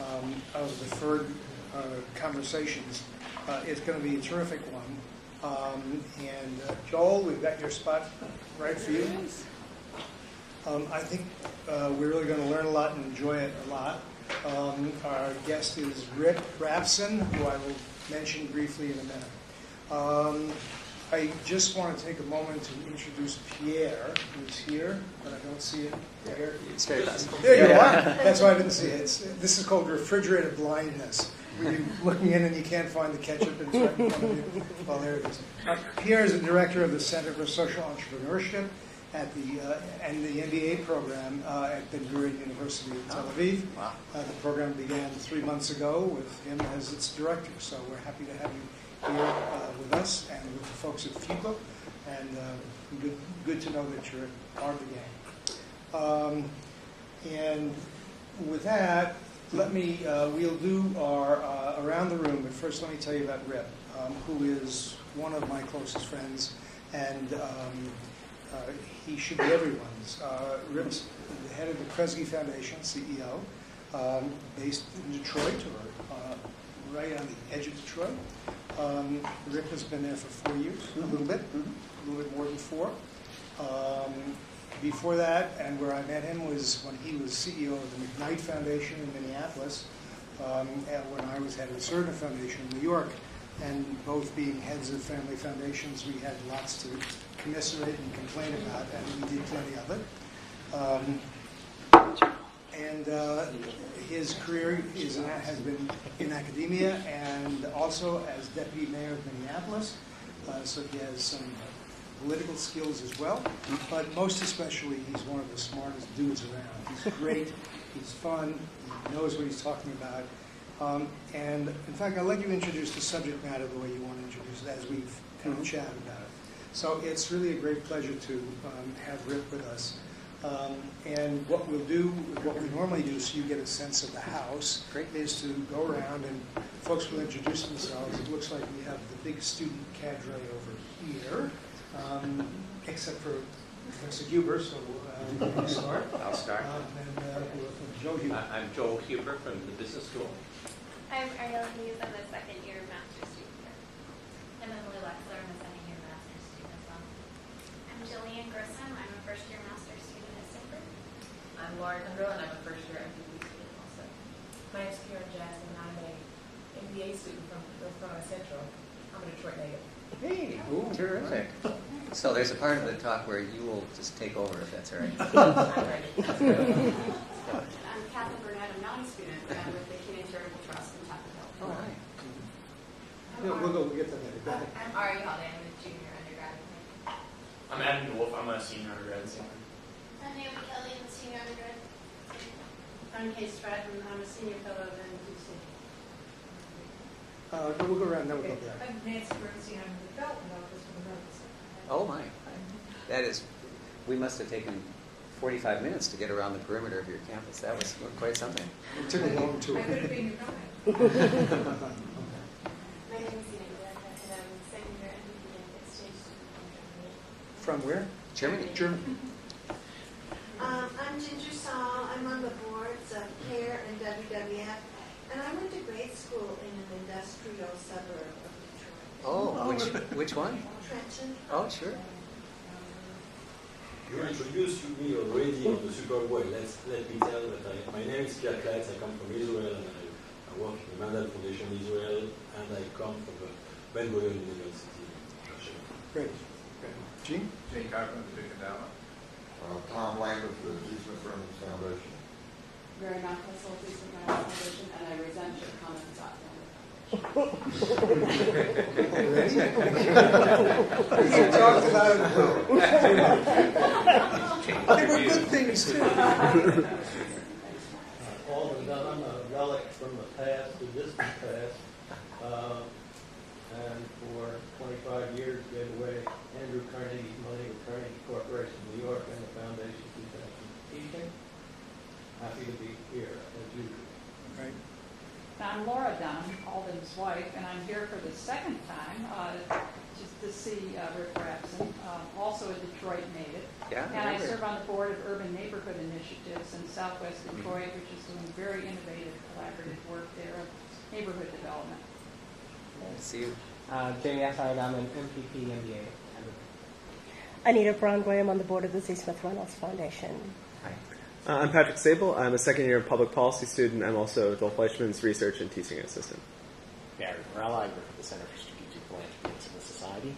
of the third conversations. It's going to be a terrific one. And Joel, we've got your spot right for you. I think we're really going to learn a lot and enjoy it a lot. Our guest is Rip Rafson, who I will mention briefly in a minute. I just want to take a moment to introduce Pierre, who's here, but I don't see it there. It's very nice. There you are. That's why I didn't see it. This is called refrigerated blindness, where you're looking in and you can't find the ketchup and it's right in front of you. Well, there it is. Pierre is the director of the Center for Social Entrepreneurship at the MBA program at Ben Gurion University in Tel Aviv. Wow. The program began 3 months ago with him as its director, so we're happy to have you here with us and with the folks at FUCO, and good to know that you're part of the gang. And with that, we'll do our around the room, but first let me tell you about Rip, who is one of my closest friends, and he should be everyone's. Rip's the head of the Kresge Foundation, CEO, based in Detroit, or right on the edge of Detroit. Rip has been there for 4 years, a little bit more than 4. Before that, and where I met him was when he was CEO of the McKnight Foundation in Minneapolis, when I was head of the Cerner Foundation in New York. And both being heads of family foundations, we had lots to commiserate and complain about, and we did plenty of it. His career has been in academia and also as deputy mayor of Minneapolis, so he has some political skills as well, but most especially he's one of the smartest dudes around. He's great, he's fun, he knows what he's talking about. And in fact, I'll let you introduce the subject matter the way you want to introduce it as we've kind of chatted about it. So it's really a great pleasure to have Rip with us. And what we normally do, so you get a sense of the house, is to go around and folks will introduce themselves. It looks like we have the big student cadre over here, except for Professor Huber, so you start. I'll start. Joe Huber. I'm Joel Huber from the business school. I'm Ariel Hughes. I'm a second-year master's student here. I'm Emily Wexler. I'm a second-year master's student as well. I'm Jillian Grissom. I'm a first-year master's student at Stanford. I'm Lauren Hundrell, and I'm a first-year MPP student also. My name's Karen Jackson, and I'm a MBA student from North Carolina Central. I'm a Detroit native. Hey, terrific. So there's a part of the talk where you will just take over, if that's all right. I'm ready. I'm Kathy Burnett, a Mountie student. I'm with the Keenan Charitable Trust in Chapel Hill. All right. We'll get to that. I'm Ari Holiday. I'm a junior undergrad. I'm Adam Wolf. I'm a senior undergrad at Stanford. I'm Naomi Kelly. I'm a senior undergrad. I'm Kay Stratton. I'm a senior fellow at NBC. We'll go around, then we'll go back. I'm Nancy Bernstein. I'm in the development office for the Medical Center. Oh, my. That is, we must have taken 45 minutes to get around the perimeter of your campus. That was quite something. It took a long tour. I could have been your guide. My name is Zina Gureka, and I'm a second-year MPP and exchange student from Germany. From where? Germany. Germany. I'm Ginger Saul. I'm on the boards of CARE and WWF, and I went to grade school in an industrial suburb of Detroit. Oh, which one? Trenton. Oh, sure. You introduced me already on the super way. Let me tell that my name is Pierre Kletz. I come from Israel, and I work in the Mandel Foundation Israel, and I come from the Ben Gurion University. Great. Gene? Gene Cochran, the Big Endowment. Tom Wagner for the Eastman Friends Foundation. Very Malcolm Soltis from my foundation, and I resent your comments about You talked about it. They were good things, too. All been done. I'm a relic from the past, the distant past. And for 25 years, gave away Andrew Carnegie's money with Carnegie Corporation of New York and the Foundation for Teaching. Happy to be here, as usual. Right. I'm Laura Dunham, Alden's wife, and I'm here for the second time to to see riffraffs, and also a Detroit native. Yeah. And I serve on the board of Urban Neighborhood Initiatives in Southwest Detroit, which is doing very innovative collaborative work there of neighborhood development. See you. Jamie Assad, I'm an MPP MBA. Anita Brown-Graham on the board of the Z. Smith Reynolds Foundation. Hi. I'm Patrick Sable. I'm a second year public policy student. I'm also Joel Fleischman's research and teaching assistant. Barry Morella, I work at the Center for Strategic Philanthropy and Civil Society.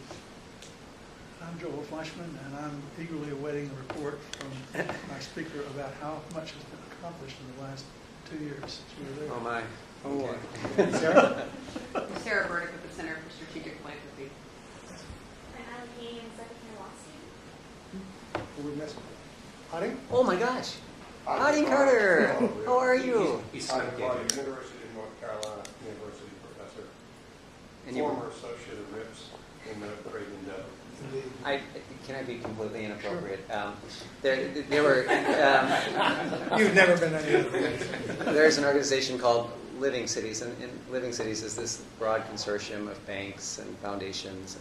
I'm Joel Fleischman, and I'm eagerly awaiting a report from my speaker about how much has been accomplished in the last 2 years since we were there. Oh, my. Okay. Sarah? Sarah Burdick with the Center for Strategic Philanthropy. And I'm a Canadian second-year law student. Who we missing? Hotting? Oh, my gosh. Howdy, Carter. How are you? I'm a University of North Carolina University professor, And former associate of RIPS in the Creighton Endeavor. Can I be completely inappropriate? There were. You've never been any of them. There's an organization called Living Cities, and Living Cities is this broad consortium of banks and foundations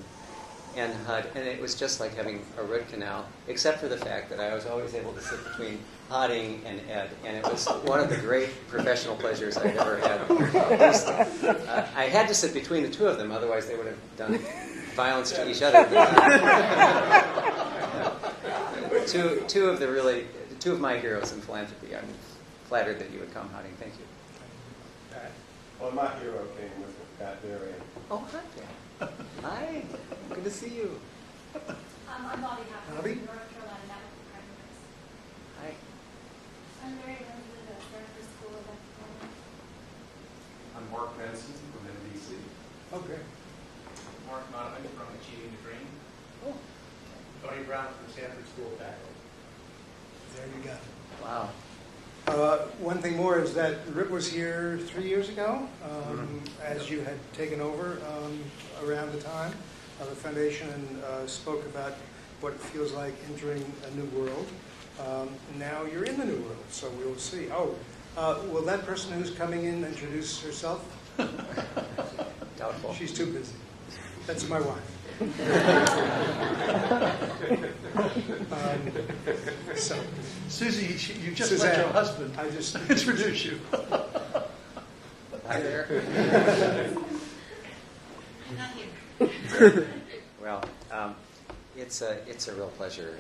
and HUD, and it was just like having a root canal, except for the fact that I was always able to sit between Hotting and Ed, and it was one of the great professional pleasures I'd ever had. I had to sit between the two of them, otherwise they would have done violence to each other. Two of my heroes in philanthropy. I'm flattered that you would come, Hotting. Thank you. Well, my hero came with Pat Berry. Oh, hi. Hi. Good to see you. I'm Bobby Hopkins Bobby? from North Carolina Network of Partners. Hi. I'm Mary Lindsay, the Director of School of Economics. I'm Mark Benson from NBC. Okay. Mark Monahan from Achieving the Dream. Oh. Tony Brown from Stanford School of Faculty. There you go. Wow. One thing more is that Rip was here 3 years ago, as you had taken over around the time of the foundation, and spoke about what it feels like entering a new world. Now you're in the new world, so we'll see. Oh, will that person who's coming in introduce herself? Doubtful. She's too busy. That's my wife. So, Susie, you just Suzanne, let your husband I just introduce you. Hi there. Not here. Well, it's a real pleasure.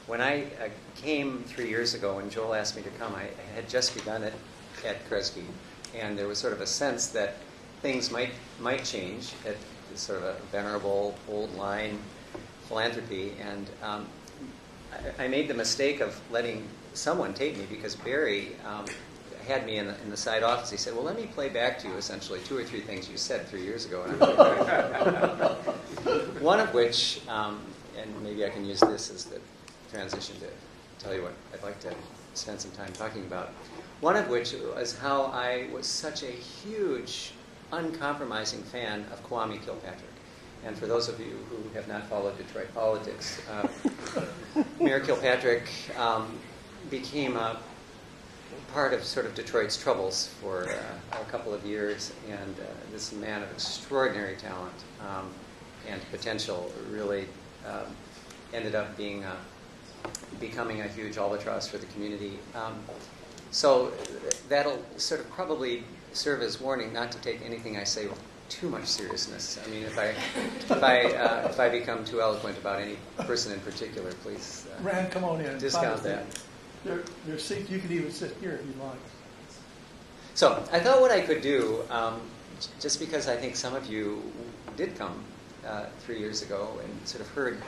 When I came 3 years ago, when Joel asked me to come, I had just begun at Kresge, and there was sort of a sense that things might change at this sort of a venerable old line philanthropy, and I made the mistake of letting someone tape me, because Barry had me in the side office. He said, well, let me play back to you essentially 2 or 3 things you said 3 years ago. And one of which, and maybe I can use this as the transition to tell you what I'd like to spend some time talking about. One of which was how I was such a huge, uncompromising fan of Kwame Kilpatrick. And for those of you who have not followed Detroit politics, Mayor Kilpatrick became a part of sort of Detroit's troubles for a couple of years, and this man of extraordinary talent and potential really ended up becoming a huge albatross for the community. So that'll sort of probably serve as warning not to take anything I say with too much seriousness. I mean, if I become too eloquent about any person in particular, please Rand, come on in. discount that. There's seats. You can even sit here if you like. So I thought what I could do, just because I think some of you did come 3 years ago and sort of heard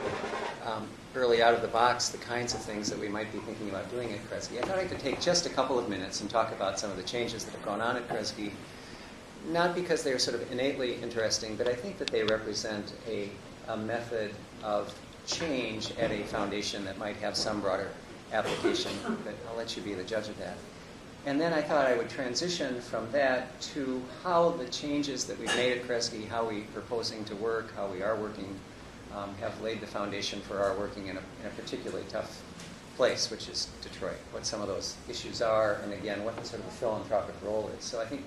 early out of the box the kinds of things that we might be thinking about doing at Kresge. I thought I could take just a couple of minutes and talk about some of the changes that have gone on at Kresge, not because they're sort of innately interesting, but I think that they represent a method of change at a foundation that might have some broader application, but I'll let you be the judge of that. And then I thought I would transition from that to how the changes that we've made at Kresge, how we're proposing to work, how we are working, have laid the foundation for our working in a particularly tough place, which is Detroit, what some of those issues are, and again, what the sort of the philanthropic role is. So I think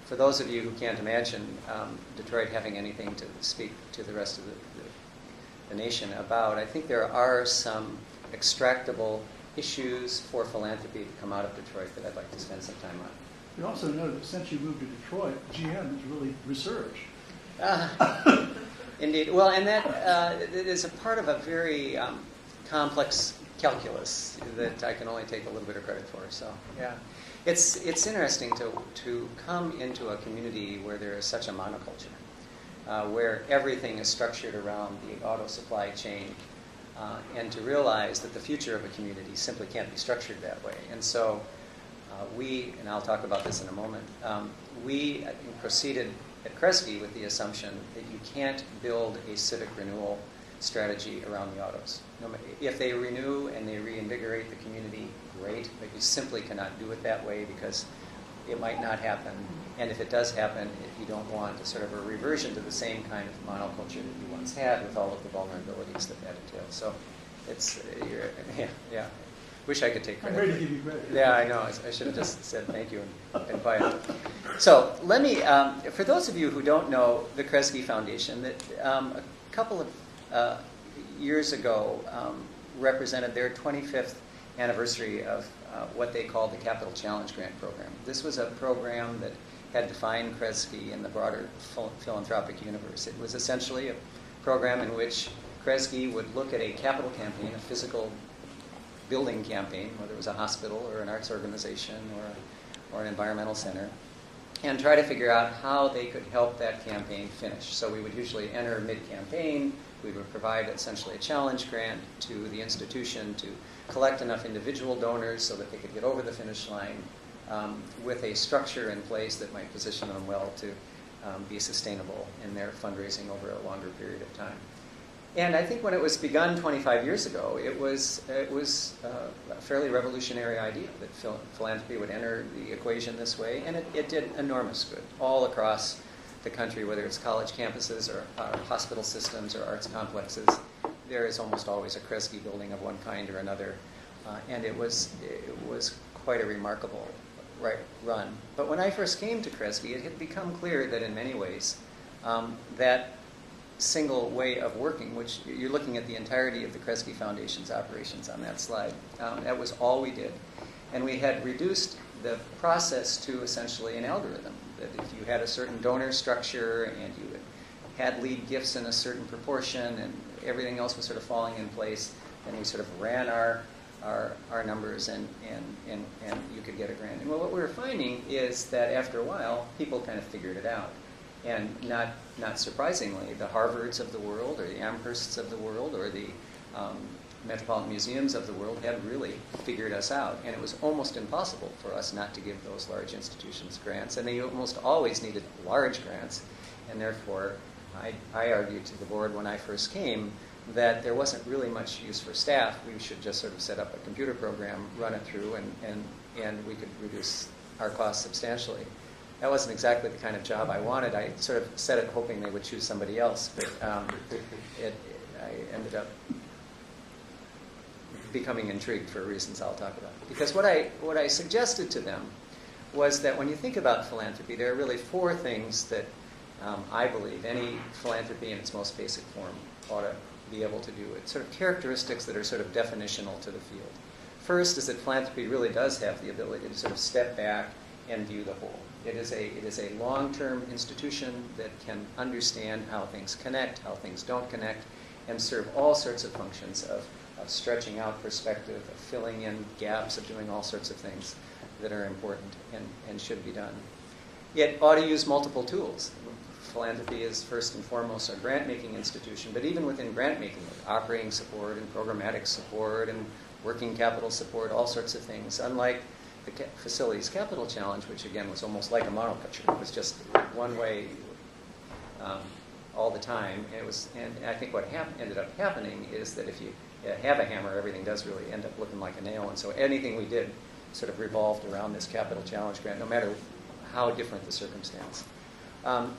for those of you who can't imagine Detroit having anything to speak to the rest of the nation about, I think there are some extractable issues for philanthropy to come out of Detroit that I'd like to spend some time on. You also know that since you moved to Detroit, GM has really resurged. Indeed. Well, and that is a part of a very complex calculus that I can only take a little bit of credit for. So, yeah. It's interesting to come into a community where there is such a monoculture, where everything is structured around the auto supply chain, and to realize that the future of a community simply can't be structured that way. And so and I'll talk about this in a moment, we proceeded at Kresge with the assumption that you can't build a civic renewal strategy around the autos. If they renew and they reinvigorate the community, great, but you simply cannot do it that way because it might not happen. And if it does happen, you don't want a sort of a reversion to the same kind of monoculture that you once had with all of the vulnerabilities that entails. So it's, yeah. Wish I could take credit. I'm ready to give you credit. Yeah, I know. I should have just said thank you and bye. So let me, for those of you who don't know the Kresge Foundation, that a couple of years ago represented their 25th anniversary of what they called the Capital Challenge Grant Program. This was a program that had defined Kresge in the broader philanthropic universe. It was essentially a program in which Kresge would look at a capital campaign, a physical building campaign, whether it was a hospital or an arts organization or an environmental center, and try to figure out how they could help that campaign finish. So we would usually enter mid-campaign. We would provide essentially a challenge grant to the institution to collect enough individual donors so that they could get over the finish line with a structure in place that might position them well to be sustainable in their fundraising over a longer period of time. And I think when it was begun 25 years ago, it was a fairly revolutionary idea that philanthropy would enter the equation this way, and it did enormous good all across the country, whether it's college campuses or hospital systems or arts complexes. There is almost always a Kresge building of one kind or another, and it was quite a remarkable run. But when I first came to Kresge, it had become clear that in many ways that single way of working, which you're looking at the entirety of the Kresge Foundation's operations on that slide. That was all we did. And we had reduced the process to essentially an algorithm, that if you had a certain donor structure and you had lead gifts in a certain proportion and everything else was sort of falling in place, then we sort of ran our numbers and you could get a grant. And what we were finding is that after a while, people kind of figured it out. And not surprisingly, the Harvards of the world, or the Amhersts of the world, or the Metropolitan Museums of the world had really figured us out. And it was almost impossible for us not to give those large institutions grants. And they almost always needed large grants. And therefore, I argued to the board when I first came that there wasn't really much use for staff. We should just sort of set up a computer program, run it through, and we could reduce our costs substantially. That wasn't exactly the kind of job I wanted. I sort of said it hoping they would choose somebody else, but I ended up becoming intrigued for reasons I'll talk about. Because what I suggested to them was that when you think about philanthropy, there are really four things that I believe any philanthropy in its most basic form ought to be able to do. It's sort of characteristics that are sort of definitional to the field. First is that philanthropy really does have the ability to sort of step back and view the whole. It is a long-term institution that can understand how things connect, how things don't connect, and serve all sorts of functions of stretching out perspective, of filling in gaps, of doing all sorts of things that are important and should be done. It ought to use multiple tools. Philanthropy is first and foremost a grant-making institution, but even within grant-making, operating support and programmatic support and working capital support, all sorts of things. Unlike the Facilities Capital Challenge, which again was almost like a monoculture. It was just one way all the time. And I think what ended up happening is that if you have a hammer, everything does really end up looking like a nail. And so anything we did sort of revolved around this Capital Challenge grant, no matter how different the circumstance.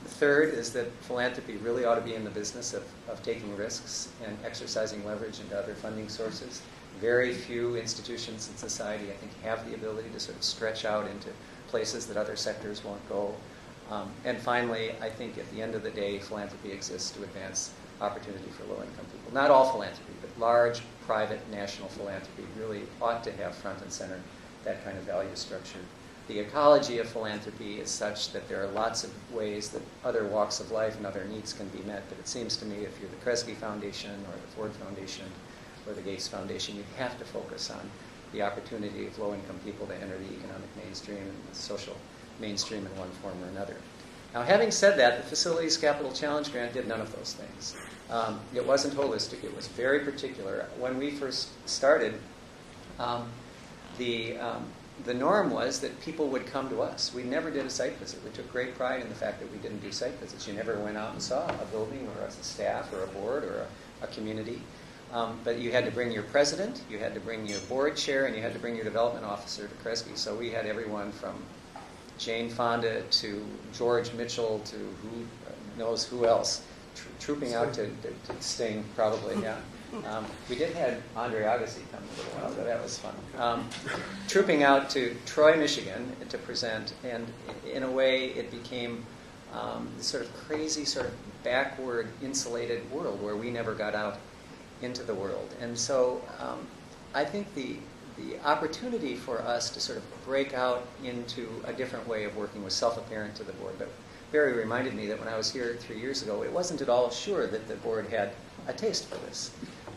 Third is that philanthropy really ought to be in the business of taking risks and exercising leverage into other funding sources. Very few institutions in society, I think, have the ability to sort of stretch out into places that other sectors won't go. And finally, I think at the end of the day, philanthropy exists to advance opportunity for low-income people. Not all philanthropy, but large, private, national philanthropy really ought to have front and center that kind of value structure. The ecology of philanthropy is such that there are lots of ways that other walks of life and other needs can be met, but it seems to me if you're the Kresge Foundation or the Ford Foundation or the Gates Foundation, you have to focus on the opportunity of low-income people to enter the economic mainstream and the social mainstream in one form or another. Now, having said that, the Facilities Capital Challenge Grant did none of those things. It wasn't holistic. It was very particular. When we first started, the norm was that people would come to us. We never did a site visit. We took great pride in the fact that we didn't do site visits. You never went out and saw a building or a staff or a board or a community. But you had to bring your president, you had to bring your board chair, and you had to bring your development officer to Kresge. So we had everyone from Jane Fonda to George Mitchell to who knows who else, trooping out to Sting, probably, yeah. We did have Andre Agassi come a little while ago. That was fun. Trooping out to Troy, Michigan to present, and in a way it became this sort of crazy, sort of backward, insulated world where we never got out into the world. And so I think the opportunity for us to sort of break out into a different way of working was self-apparent to the board. But Barry reminded me that when I was here 3 years ago, it wasn't at all sure that the board had a taste for this.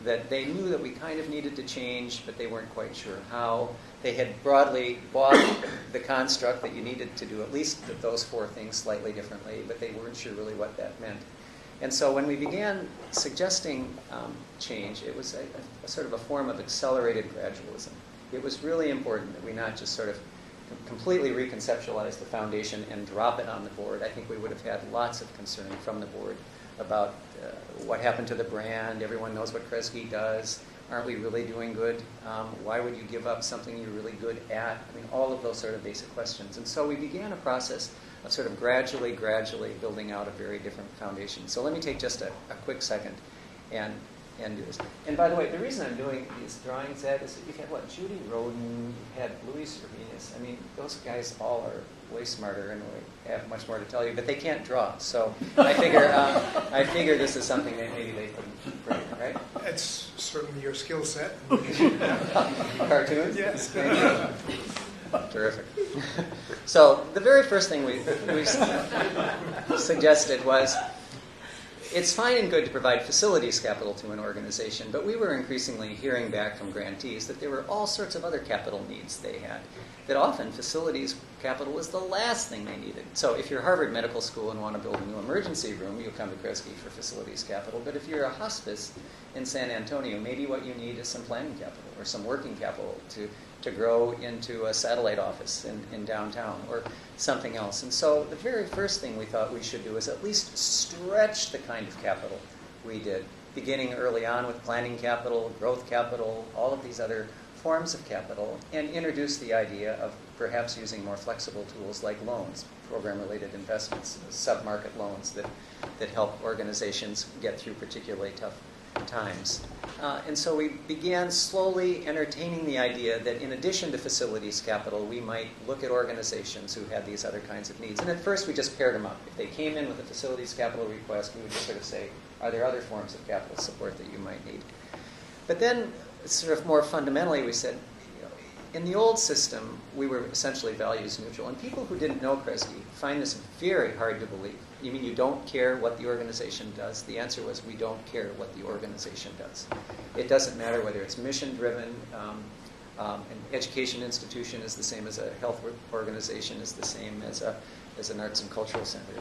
That they knew that we kind of needed to change, but they weren't quite sure how. They had broadly bought the construct that you needed to do at least those 4 things slightly differently, but they weren't sure really what that meant. And so when we began suggesting change, it was a sort of a form of accelerated gradualism. It was really important that we not just sort of completely reconceptualize the foundation and drop it on the board. I think we would have had lots of concern from the board about what happened to the brand. Everyone knows what Kresge does. Aren't we really doing good? Why would you give up something you're really good at? I mean, all of those sort of basic questions. And so we began a process of sort of gradually building out a very different foundation. So let me take just a quick second and do this. And by the way, the reason I'm doing these drawings, Ed, is that you've had, what, Judy Roden, you've had Louis Servinus. I mean, those guys all are way smarter and we have much more to tell you, but they can't draw. So I figure this is something that maybe they can bring, right? It's certainly your skill set. Cartoons? Yes. Thank you. Terrific. So the very first thing we suggested was, it's fine and good to provide facilities capital to an organization, but we were increasingly hearing back from grantees that there were all sorts of other capital needs they had, that often facilities capital was the last thing they needed. So if you're Harvard Medical School and want to build a new emergency room, you'll come to Kresge for facilities capital. But if you're a hospice in San Antonio, maybe what you need is some planning capital or some working capital to grow into a satellite office in downtown or something else. And so the very first thing we thought we should do is at least stretch the kind of capital we did, beginning early on with planning capital, growth capital, all of these other forms of capital, and introduce the idea of perhaps using more flexible tools like loans, program-related investments, sub-market loans that help organizations get through particularly tough times. And so we began slowly entertaining the idea that in addition to facilities capital, we might look at organizations who had these other kinds of needs. And at first we just paired them up. If they came in with a facilities capital request, we would just sort of say, are there other forms of capital support that you might need? But then sort of more fundamentally we said, in the old system, we were essentially values neutral. And people who didn't know Kresge find this very hard to believe. You mean you don't care what the organization does? The answer was, we don't care what the organization does. It doesn't matter whether it's mission-driven. An education institution is the same as a health organization, is the same as an arts and cultural center.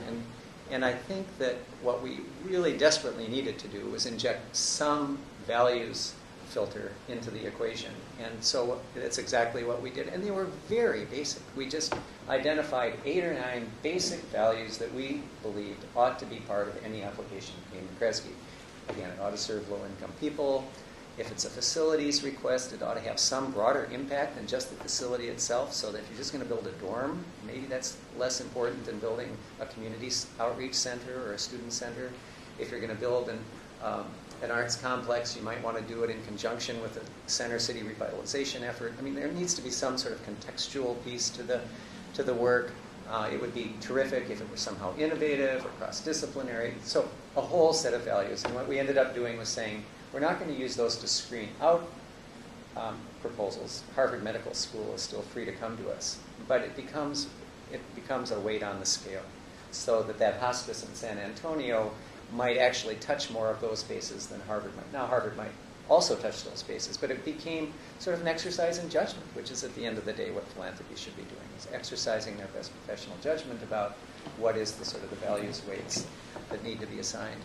And I think that what we really desperately needed to do was inject some values filter into the equation. And so that's exactly what we did. And they were very basic. We just identified 8 or 9 basic values that we believed ought to be part of any application that came to Kresge. Again, it ought to serve low-income people. If it's a facilities request, it ought to have some broader impact than just the facility itself, so that if you're just going to build a dorm, maybe that's less important than building a community outreach center or a student center. If you're going to build an arts complex, you might want to do it in conjunction with a center city revitalization effort. I mean, there needs to be some sort of contextual piece to the work. It would be terrific if it were somehow innovative or cross-disciplinary. So a whole set of values. And what we ended up doing was saying, we're not going to use those to screen out proposals. Harvard Medical School is still free to come to us. But it becomes a weight on the scale. So that hospice in San Antonio might actually touch more of those bases than Harvard might. Now Harvard might also touch those bases, but it became sort of an exercise in judgment, which is at the end of the day what philanthropy should be doing, is exercising their best professional judgment about what is the sort of the values weights that need to be assigned.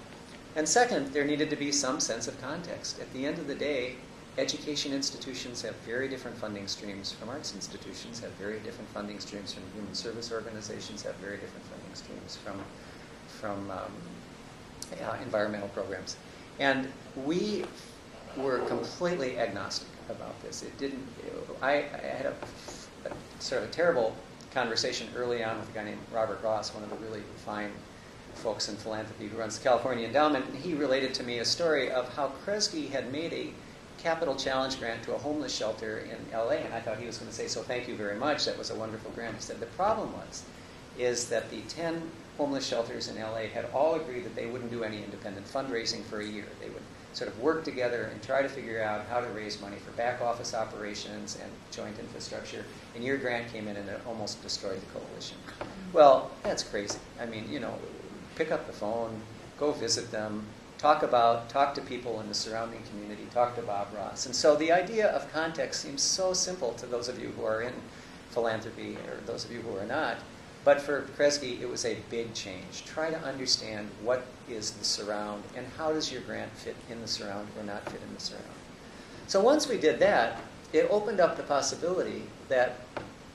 And second, there needed to be some sense of context. At the end of the day, education institutions have very different funding streams from arts institutions, have very different funding streams from human service organizations, have very different funding streams from environmental programs. And we were completely agnostic about this. I had a sort of a terrible conversation early on with a guy named Robert Ross, one of the really fine folks in philanthropy who runs the California Endowment, and he related to me a story of how Kresge had made a capital challenge grant to a homeless shelter in LA, and I thought he was going to say, so thank you very much, that was a wonderful grant. He said the problem is that the 10 homeless shelters in LA had all agreed that they wouldn't do any independent fundraising for a year. They would sort of work together and try to figure out how to raise money for back office operations and joint infrastructure. And your grant came in and it almost destroyed the coalition. Well, that's crazy. I mean, pick up the phone, go visit them, talk to people in the surrounding community, talk to Bob Ross. And so the idea of context seems so simple to those of you who are in philanthropy or those of you who are not. But for Kresge, it was a big change. Try to understand what is the surround and how does your grant fit in the surround or not fit in the surround. So once we did that, it opened up the possibility that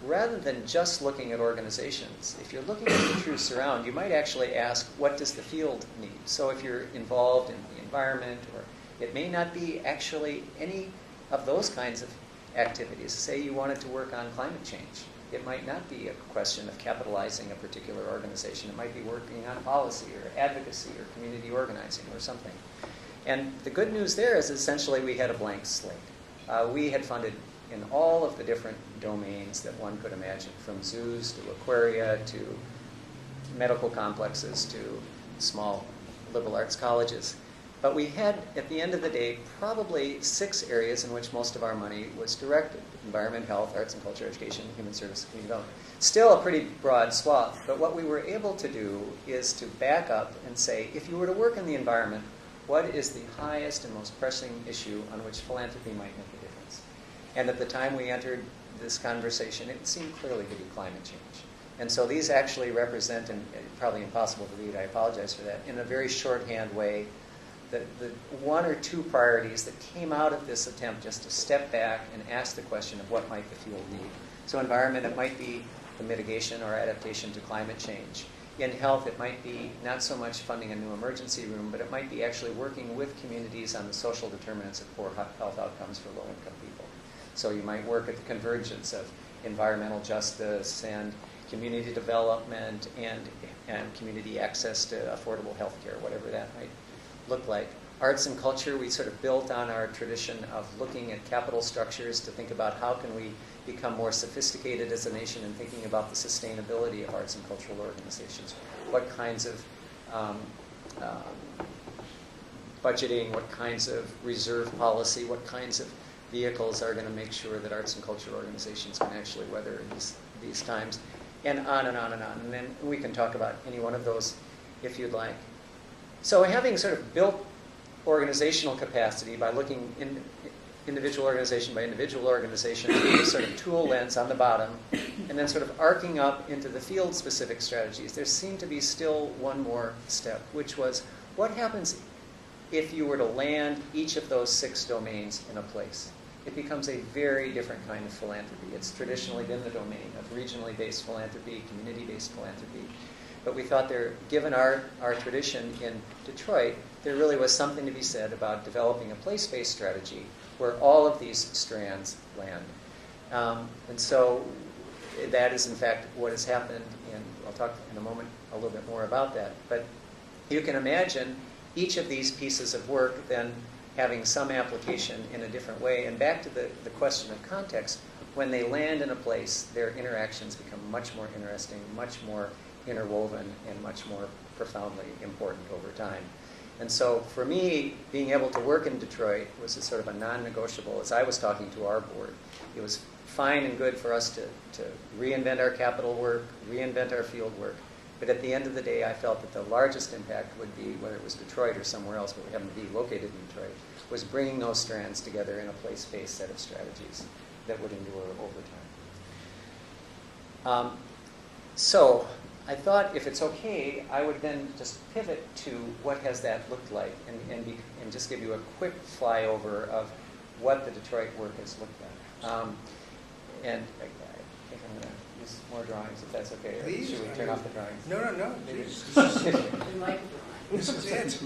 rather than just looking at organizations, if you're looking at the true surround, you might actually ask, what does the field need? So if you're involved in the environment, or it may not be actually any of those kinds of activities. Say you wanted to work on climate change. It might not be a question of capitalizing a particular organization. It might be working on policy or advocacy or community organizing or something. And the good news there is essentially we had a blank slate. We had funded in all of the different domains that one could imagine, from zoos to aquaria to medical complexes to small liberal arts colleges. But we had, at the end of the day, probably 6 areas in which most of our money was directed: environment, health, arts and culture, education, human service, community development. Still a pretty broad swath, but what we were able to do is to back up and say, if you were to work in the environment, what is the highest and most pressing issue on which philanthropy might make a difference? And at the time we entered this conversation, it seemed clearly to be climate change. And so these actually represent, and probably impossible to read, I apologize for that, in a very shorthand way, the 1 or 2 priorities that came out of this attempt just to step back and ask the question of what might the field need. So environment, it might be the mitigation or adaptation to climate change. In health, it might be not so much funding a new emergency room, but it might be actually working with communities on the social determinants of poor health outcomes for low-income people. So you might work at the convergence of environmental justice and community development and community access to affordable health care, whatever that might look like. Arts and culture, we sort of built on our tradition of looking at capital structures to think about how can we become more sophisticated as a nation in thinking about the sustainability of arts and cultural organizations. What kinds of budgeting, what kinds of reserve policy, what kinds of vehicles are going to make sure that arts and cultural organizations can actually weather these times, and on and on and on. And then we can talk about any one of those if you'd like. So having sort of built organizational capacity by looking individual organization by individual organization through a sort of tool lens on the bottom, and then sort of arcing up into the field-specific strategies, there seemed to be still one more step, which was what happens if you were to land each of those 6 domains in a place? It becomes a very different kind of philanthropy. It's traditionally been the domain of regionally based philanthropy, community-based philanthropy. But we thought given our tradition in Detroit, there really was something to be said about developing a place-based strategy where all of these strands land. And so that is, in fact, what has happened, and I'll talk in a moment a little bit more about that. But you can imagine each of these pieces of work then having some application in a different way. And back to the question of context, when they land in a place, their interactions become much more interesting, much more interwoven, and much more profoundly important over time. And so for me, being able to work in Detroit was a sort of a non-negotiable. As I was talking to our board, it was fine and good for us to reinvent our capital work, reinvent our field work. But at the end of the day, I felt that the largest impact would be, whether it was Detroit or somewhere else, but we happen to be located in Detroit, was bringing those strands together in a place-based set of strategies that would endure over time. So I thought, if it's okay, I would then just pivot to what has that looked like, and just give you a quick flyover of what the Detroit work has looked like. And I think I'm going to use more drawings, if that's okay. Or Please. should we turn off the drawings? No. Maybe. This is it.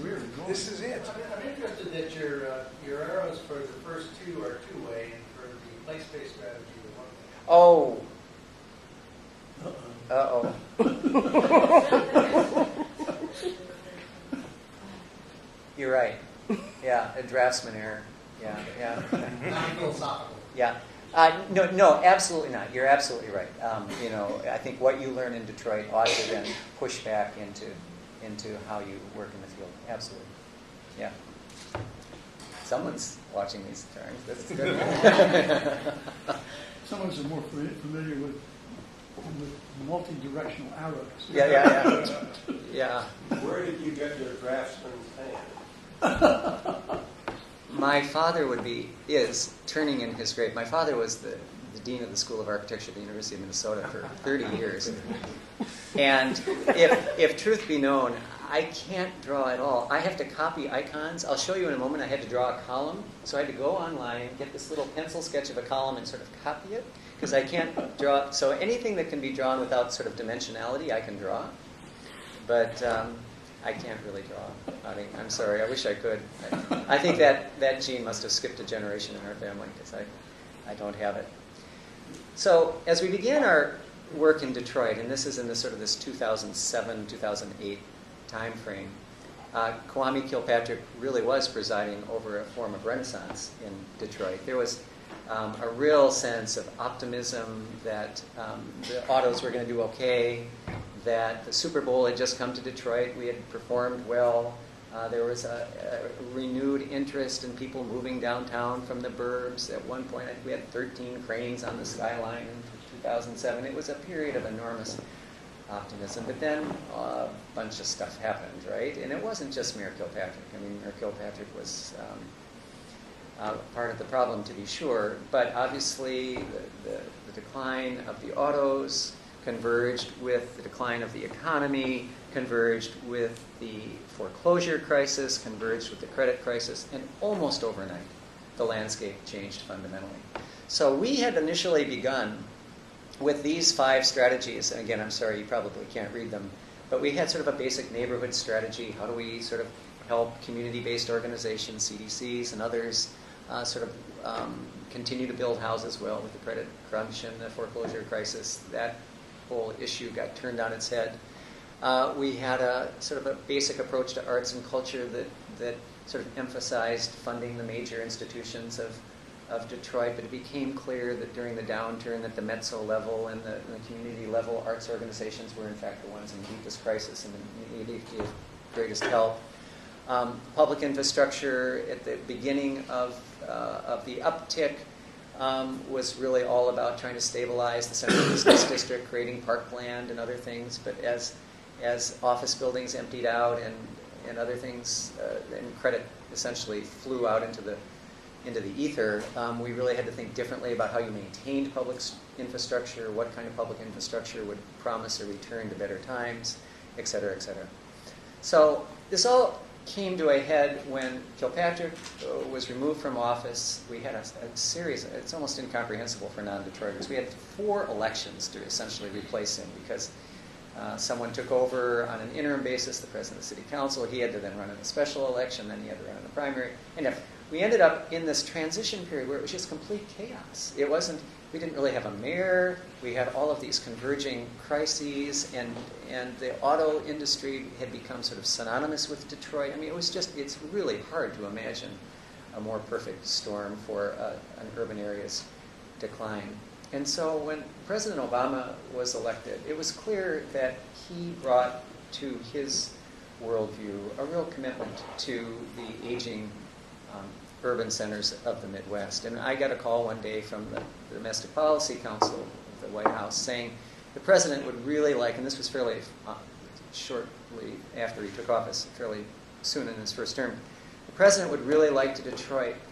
This is it. I'm interested that your arrows for the first two are two-way, and for the place-based strategy, the one-way. Oh. Uh-oh. You're right. Yeah, a draftsman error. Yeah. Non-philosophical. Yeah. No, absolutely not. You're absolutely right. I think what you learn in Detroit ought to then push back into how you work in the field. Absolutely. Yeah. Someone's watching these drawings. That's good. Someone's more familiar with multi-directional arrows. Yeah. Where did you get your draftsman's hand? My father is turning in his grave. My father was the dean of the School of Architecture at the University of Minnesota for 30 years. And if truth be known, I can't draw at all. I have to copy icons. I'll show you in a moment. I had to draw a column. So I had to go online, get this little pencil sketch of a column and sort of copy it, because I can't draw. So anything that can be drawn without sort of dimensionality, I can draw. But I can't really draw. I'm sorry. I wish I could. I think that gene must have skipped a generation in our family, because I don't have it. So as we began our work in Detroit, and this is in this 2007, 2008 time frame, Kwame Kilpatrick really was presiding over a form of renaissance in Detroit. There was a real sense of optimism that the autos were going to do okay, that the Super Bowl had just come to Detroit. We had performed well. There was a renewed interest in people moving downtown from the burbs. At one point, I think we had 13 cranes on the skyline in 2007. It was a period of enormous optimism. But then a bunch of stuff happened, right? And it wasn't just Mayor Kilpatrick. I mean, Mayor Kilpatrick was part of the problem, to be sure. But obviously, the decline of the autos converged with the decline of the economy, converged with the foreclosure crisis, converged with the credit crisis, and almost overnight, the landscape changed fundamentally. So we had initially begun with these 5 strategies. And again, I'm sorry, you probably can't read them, but we had sort of a basic neighborhood strategy. How do we sort of help community-based organizations, CDCs, and others continue to build houses well with the credit crunch and the foreclosure crisis? That whole issue got turned on its head. We had a sort of a basic approach to arts and culture that sort of emphasized funding the major institutions of Detroit, but it became clear that during the downturn that the Mezzo level and the community level arts organizations were in fact the ones in deepest crisis and needed greatest help. Public infrastructure at the beginning of the uptick was really all about trying to stabilize the central business district, creating parkland and other things. But as office buildings emptied out and other things, and credit essentially flew out into the ether, we really had to think differently about how you maintained public infrastructure, what kind of public infrastructure would promise a return to better times, et cetera, et cetera. So this all came to a head when Kilpatrick was removed from office. We had a series, it's almost incomprehensible for non-Detroiters. We had 4 elections to essentially replace him because someone took over on an interim basis, the president of the city council. He had to then run in a special election, then he had to run in the primary. And we ended up in this transition period where it was just complete chaos. We didn't really have a mayor. We had all of these converging crises, and the auto industry had become sort of synonymous with Detroit. I mean, it's really hard to imagine a more perfect storm for an urban area's decline. And so when President Obama was elected, it was clear that he brought to his worldview a real commitment to the aging urban centers of the Midwest. And I got a call one day from the Domestic Policy Council of the White House saying the president would really like, and this was fairly shortly after he took office, fairly soon in his first term, the president would really like to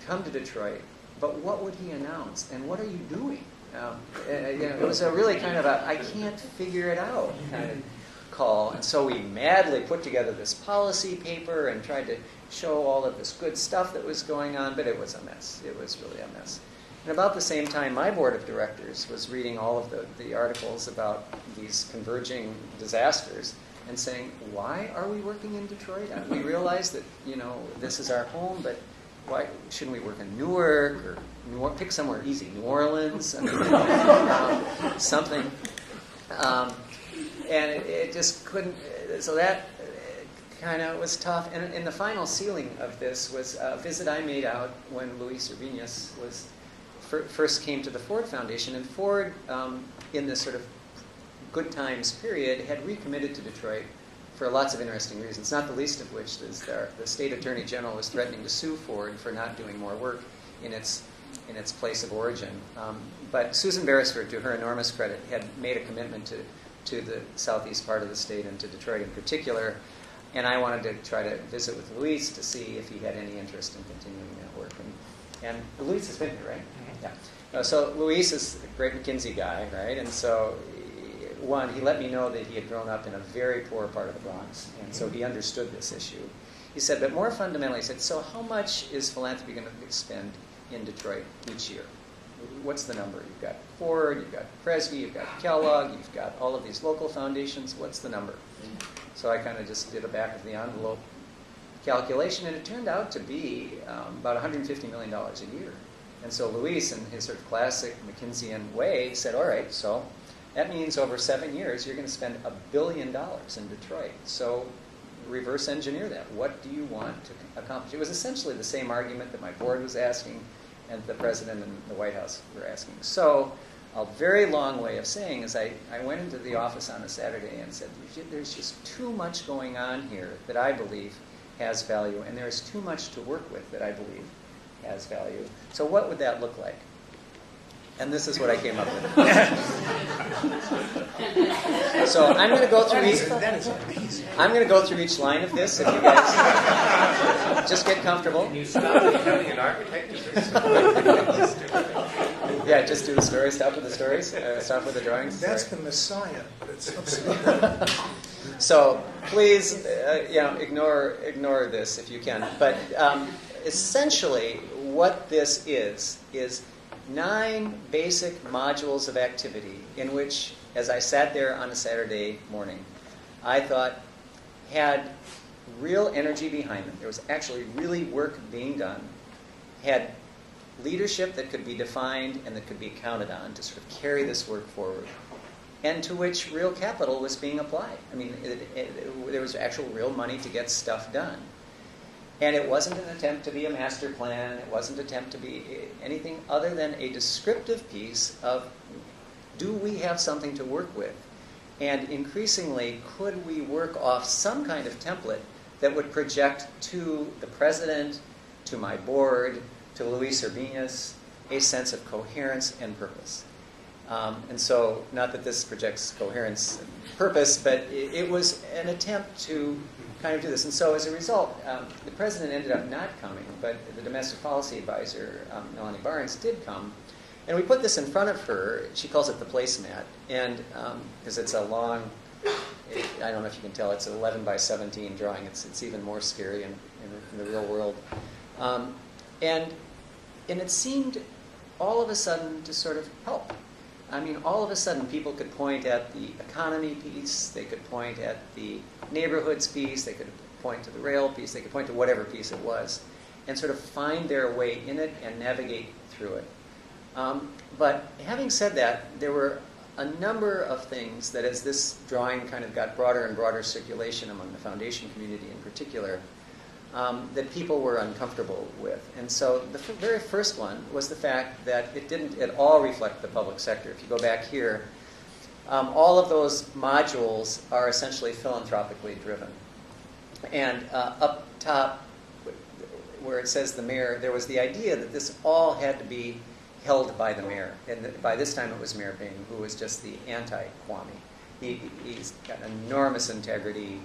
come to Detroit, but what would he announce? And what are you doing? It was a really kind of a, I can't figure it out kind of call. And so we madly put together this policy paper and tried to show all of this good stuff that was going on, but it was a mess. It was really a mess. And about the same time, my board of directors was reading all of the articles about these converging disasters and saying, why are we working in Detroit? We realize that, this is our home, but why shouldn't we work in Newark or pick somewhere easy, New Orleans, something. And it just couldn't, so that kind of was tough. And the final ceiling of this was a visit I made out when Luis Urbinez first came to the Ford Foundation. And Ford, in this sort of good times period, had recommitted to Detroit for lots of interesting reasons, not the least of which is the state attorney general was threatening to sue Ford for not doing more work in its place of origin. But Susan Beresford, to her enormous credit, had made a commitment to the southeast part of the state and to Detroit in particular. And I wanted to try to visit with Luis to see if he had any interest in continuing that work. And Luis has been here, right? Yeah. So Luis is a great McKinsey guy, right? And so, one, he let me know that he had grown up in a very poor part of the Bronx, and so he understood this issue. He said, but more fundamentally, he said, so how much is philanthropy going to spend in Detroit each year? What's the number? You've got Ford, you've got Kresge, you've got Kellogg, you've got all of these local foundations. What's the number? So I kind of just did a back of the envelope calculation, and it turned out to be about $150 million a year. And so Luis, in his sort of classic McKinseyan way, said, all right, so that means over 7 years, you're going to spend $1 billion in Detroit. So reverse engineer that. What do you want to accomplish? It was essentially the same argument that my board was asking and the president and the White House were asking. So a very long way of saying is I went into the office on a Saturday and said, there's just too much going on here that I believe has value, and there's too much to work with that I believe has value. So what would that look like? And this is what I came up with. So I'm going to go through each line of this. If you guys just get comfortable. Can you stop becoming an architect? Yeah, just do the stories. Stop with the stories. Stop with the drawings. That's the Messiah. So please, ignore this if you can. But essentially, what this is 9 basic modules of activity in which, as I sat there on a Saturday morning, I thought had real energy behind them. There was actually really work being done, had leadership that could be defined and that could be counted on to sort of carry this work forward, and to which real capital was being applied. I mean, there was actual real money to get stuff done. And it wasn't an attempt to be a master plan. It wasn't an attempt to be anything other than a descriptive piece of, do we have something to work with? And increasingly, could we work off some kind of template that would project to the president, to my board, to Luis Urbinez, a sense of coherence and purpose? And so, not that this projects coherence and purpose, but it was an attempt to kind of do this. And so as a result, the president ended up not coming, but the domestic policy advisor, Melanie Barnes, did come. And we put this in front of her. She calls it the placemat. And because it's a long, I don't know if you can tell, it's an 11 by 17 drawing. It's even more scary in the real world. And it seemed all of a sudden to sort of help. I mean, all of a sudden, people could point at the economy piece, they could point at the neighborhoods piece, they could point to the rail piece, they could point to whatever piece it was, and sort of find their way in it and navigate through it. But having said that, there were a number of things that, as this drawing kind of got broader and broader circulation among the foundation community in particular, that people were uncomfortable with. And so the very first one was the fact that it didn't at all reflect the public sector. If you go back here, all of those modules are essentially philanthropically driven. And up top, where it says the mayor, there was the idea that this all had to be held by the mayor. And by this time it was Mayor Bing, who was just the anti-Kwame. He's got enormous integrity,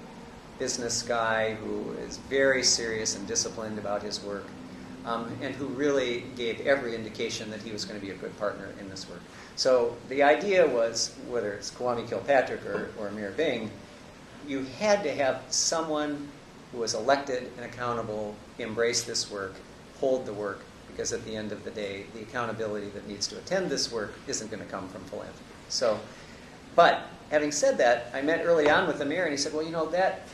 business guy who is very serious and disciplined about his work, and who really gave every indication that he was going to be a good partner in this work. So the idea was, whether it's Kwame Kilpatrick or Mayor Bing, you had to have someone who was elected and accountable embrace this work, hold the work, because at the end of the day, the accountability that needs to attend this work isn't going to come from philanthropy. So, but having said that, I met early on with the mayor, and he said, well, you know,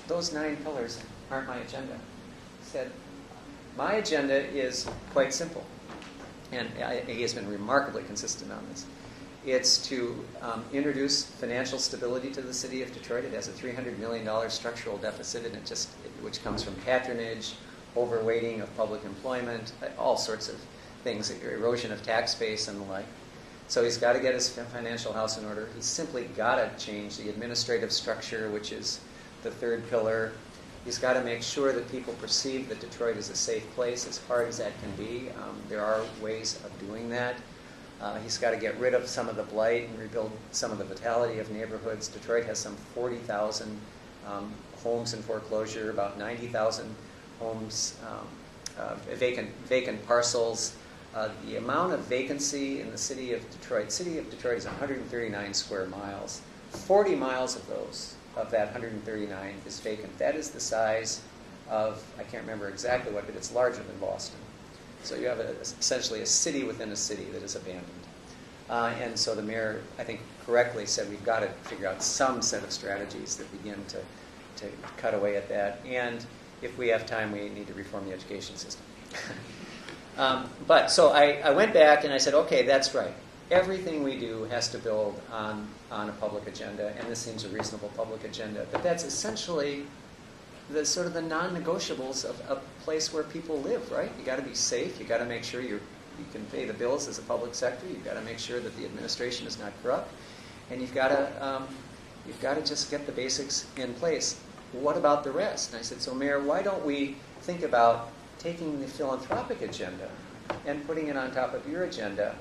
those 9 pillars aren't my agenda. He said, my agenda is quite simple, and he has been remarkably consistent on this. It's to introduce financial stability to the city of Detroit. It has a $300 million structural deficit, and which comes from patronage, overweighting of public employment, all sorts of things, erosion of tax base and the like. So he's got to get his financial house in order. He's simply got to change the administrative structure, which is the 3rd pillar. He's got to make sure that people perceive that Detroit is a safe place, as hard as that can be. There are ways of doing that. He's got to get rid of some of the blight and rebuild some of the vitality of neighborhoods. Detroit has some 40,000 homes in foreclosure, about 90,000 homes, vacant parcels. The amount of vacancy in the city of Detroit is 139 square miles. 40 miles of that 139 is vacant. That is the size of, I can't remember exactly what, but it's larger than Boston. So you have essentially a city within a city that is abandoned. And so the mayor, I think, correctly said we've got to figure out some set of strategies that begin to cut away at that. And if we have time, we need to reform the education system. But so I went back and I said, okay, that's right. Everything we do has to build on a public agenda, and this seems a reasonable public agenda. But that's essentially the sort of the non-negotiables of a place where people live, right? You got to be safe. You got to make sure you can pay the bills as a public sector. You've got to make sure that the administration is not corrupt, and you've got to just get the basics in place. What about the rest? And I said, so Mayor, why don't we think about taking the philanthropic agenda and putting it on top of your agenda,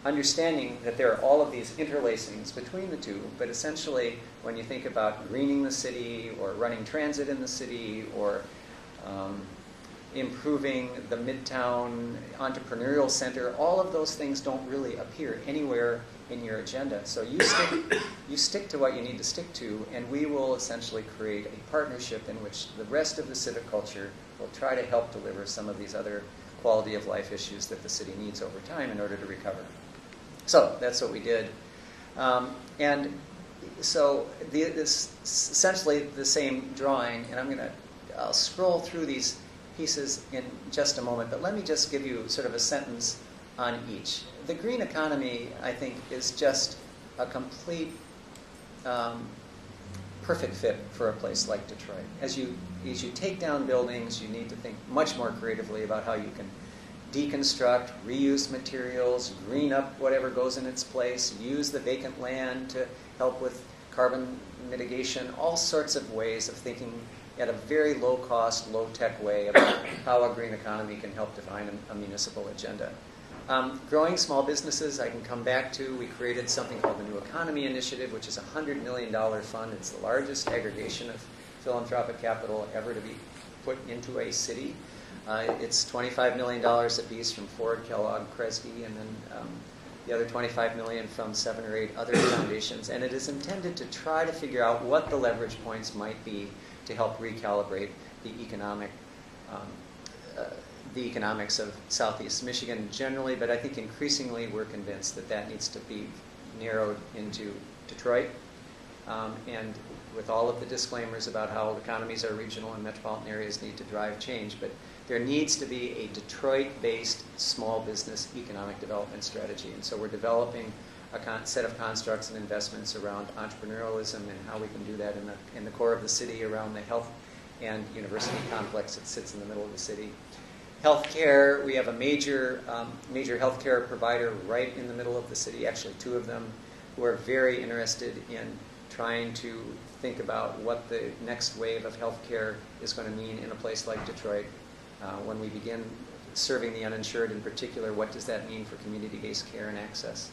understanding that there are all of these interlacings between the two, but essentially when you think about greening the city or running transit in the city or improving the Midtown Entrepreneurial Center, all of those things don't really appear anywhere in your agenda. So you stick to what you need to stick to, and we will essentially create a partnership in which the rest of the civic culture will try to help deliver some of these other quality of life issues that the city needs over time in order to recover. So that's what we did. And so this essentially the same drawing, and I'll scroll through these pieces in just a moment, but let me just give you sort of a sentence on each. The green economy, I think, is just a complete perfect fit for a place like Detroit. As you take down buildings, you need to think much more creatively about how you can deconstruct, reuse materials, green up whatever goes in its place, use the vacant land to help with carbon mitigation, all sorts of ways of thinking at a very low-cost, low-tech way about how a green economy can help define a municipal agenda. Growing small businesses, I can come back to. We created something called the New Economy Initiative, which is a $100 million fund. It's the largest aggregation of philanthropic capital ever to be put into a city. It's $25 million apiece from Ford, Kellogg, Kresge, and then the other $25 million from 7 or 8 other foundations. And it is intended to try to figure out what the leverage points might be to help recalibrate the economics of Southeast Michigan generally, but I think increasingly we're convinced that that needs to be narrowed into Detroit. And with all of the disclaimers about how economies are regional and metropolitan areas need to drive change, but there needs to be a Detroit-based small business economic development strategy. And so we're developing a set of constructs and investments around entrepreneurialism and how we can do that in the core of the city around the health and university complex that sits in the middle of the city. Healthcare, we have a major healthcare provider right in the middle of the city, actually two of them, who are very interested in trying to think about what the next wave of healthcare is going to mean in a place like Detroit. When we begin serving the uninsured in particular, what does that mean for community-based care and access?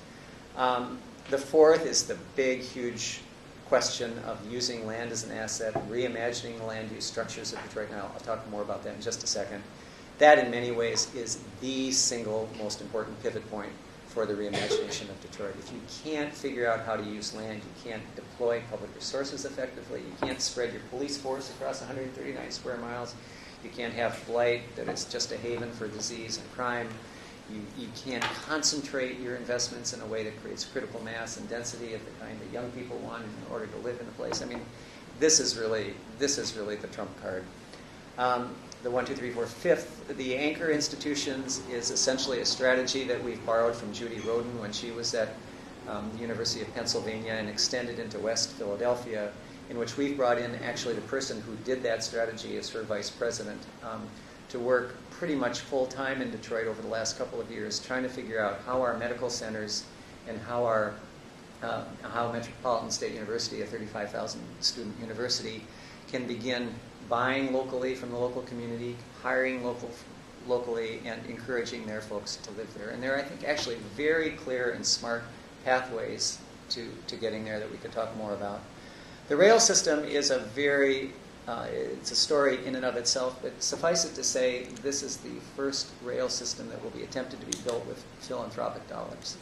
The fourth is the big, huge question of using land as an asset, reimagining the land use structures of Detroit. Now, I'll talk more about that in just a second. That, in many ways, is the single most important pivot point for the reimagination of Detroit. If you can't figure out how to use land, you can't deploy public resources effectively, you can't spread your police force across 139 square miles, you can't have blight that is just a haven for disease and crime, you can't concentrate your investments in a way that creates critical mass and density of the kind that young people want in order to live in a place. I mean, this is really the trump card. The 1, 2, 3, 4, fifth, the anchor institutions is essentially a strategy that we've borrowed from Judy Roden when she was at the University of Pennsylvania and extended into West Philadelphia, in which we've brought in actually the person who did that strategy as her vice president to work pretty much full-time in Detroit over the last couple of years, trying to figure out how our medical centers and how Metropolitan State University, a 35,000 student university, can begin buying locally from the local community, hiring locally, and encouraging their folks to live there. And there are, I think, actually very clear and smart pathways to getting there that we could talk more about. The rail system is a very, it's a story in and of itself, but suffice it to say, this is the first rail system that will be attempted to be built with philanthropic dollars.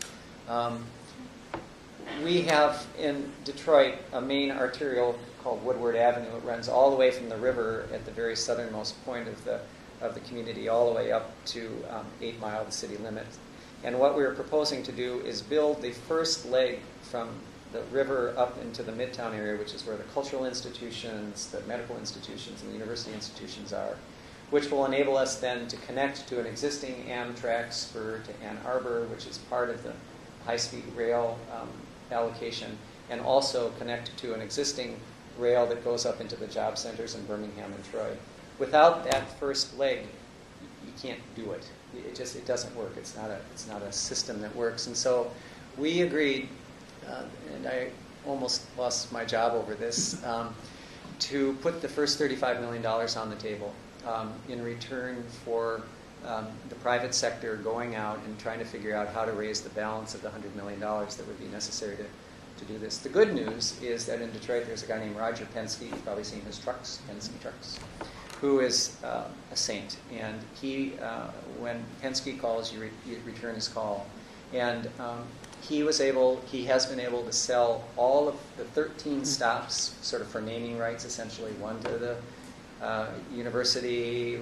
We have in Detroit a main arterial called Woodward Avenue. It runs all the way from the river at the very southernmost point of the community all the way up to 8 Mile, the city limit. And what we're proposing to do is build the first leg from the river up into the Midtown area, which is where the cultural institutions, the medical institutions, and the university institutions are, which will enable us then to connect to an existing Amtrak spur to Ann Arbor, which is part of the high-speed rail allocation, and also connect to an existing rail that goes up into the job centers in Birmingham and Troy. Without that first leg, you can't do it. It doesn't work. It's not a system that works. And so we agreed, and I almost lost my job over this, to put the first $35 million on the table in return for the private sector going out and trying to figure out how to raise the balance of the $100 million that would be necessary to do this. The good news is that in Detroit there's a guy named Roger Penske, you've probably seen his trucks, Penske trucks, who is a saint. And he, when Penske calls, you return his call. And he has been able to sell all of the 13 stops, sort of for naming rights essentially, one to the university,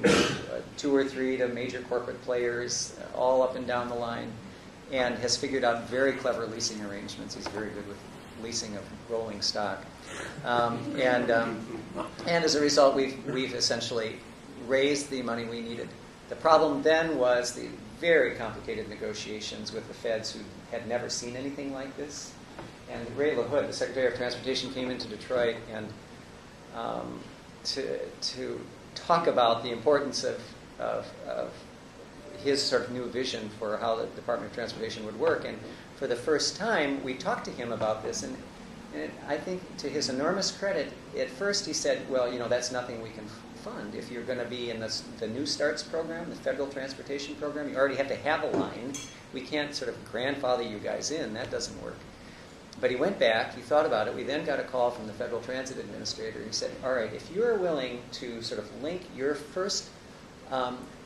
2 or 3 to major corporate players, all up and down the line, and has figured out very clever leasing arrangements. He's very good with leasing of rolling stock. And as a result, we've essentially raised the money we needed. The problem then was the very complicated negotiations with the feds who had never seen anything like this. And Ray LaHood, the Secretary of Transportation, came into Detroit and to talk about the importance of his sort of new vision for how the Department of Transportation would work. And for the first time, we talked to him about this. And I think, to his enormous credit, at first he said, well, that's nothing we can fund. If you're going to be in the New Starts program, the federal transportation program, you already have to have a line. We can't sort of grandfather you guys in. That doesn't work. But he went back, he thought about it. We then got a call from the Federal Transit Administrator. He said, all right, if you're willing to sort of link your first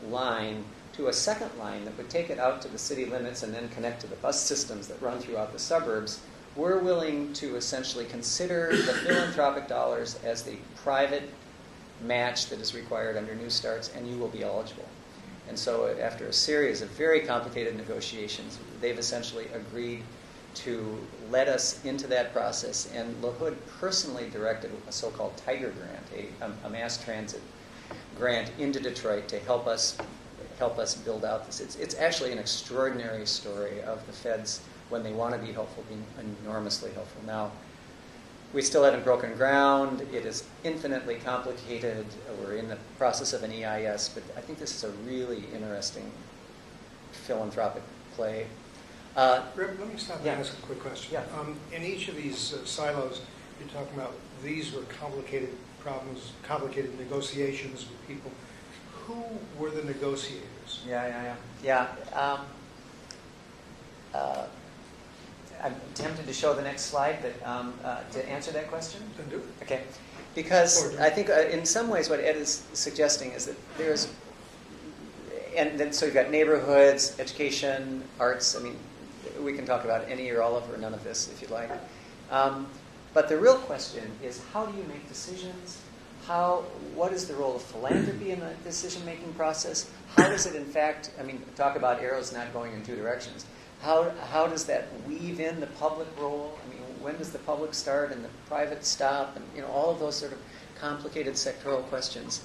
line to a second line that would take it out to the city limits and then connect to the bus systems that run throughout the suburbs, we're willing to essentially consider the philanthropic dollars as the private match that is required under New Starts, and you will be eligible. And so after a series of very complicated negotiations, they've essentially agreed to let us into that process. And LaHood personally directed a so-called Tiger Grant, a mass transit grant into Detroit to help us build out this. It's actually an extraordinary story of the feds, when they want to be helpful, being enormously helpful. Now, we still haven't broken ground. It is infinitely complicated. We're in the process of an EIS, but I think this is a really interesting philanthropic play. Rip, let me stop and ask a quick question. Yeah. In each of these silos, you're talking about these were complicated problems, complicated negotiations with people. Who were the negotiators? Yeah. I'm tempted to show the next slide, but to answer that question? Then do it. Okay. Because I think in some ways what Ed is suggesting is that there's, and then so you've got neighborhoods, education, arts. I mean, we can talk about any or all of or none of this if you'd like. But the real question is, how do you make decisions? What is the role of philanthropy in the decision-making process? How does it, in fact, talk about arrows not going in two directions. How does that weave in the public role? I mean, when does the public start and the private stop? And all of those sort of complicated sectoral questions.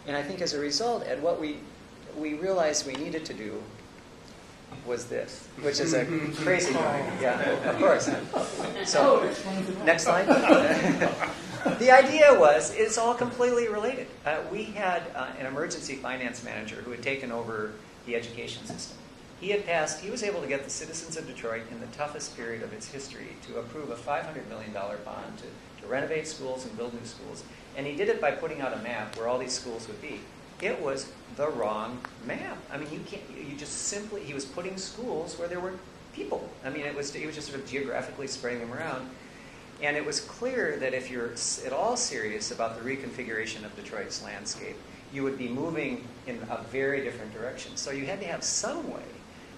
And I think as a result, Ed, what we realized we needed to do was this, which is a crazy drawing. Yeah, of course. So, next slide. The idea was, it's all completely related. We had an emergency finance manager who had taken over the education system. He was able to get the citizens of Detroit in the toughest period of its history to approve a $500 million bond to renovate schools and build new schools. And he did it by putting out a map where all these schools would be. It was the wrong map. I mean, he was putting schools where there were people. I mean, he was just sort of geographically spreading them around. And it was clear that if you're at all serious about the reconfiguration of Detroit's landscape, you would be moving in a very different direction. So you had to have some way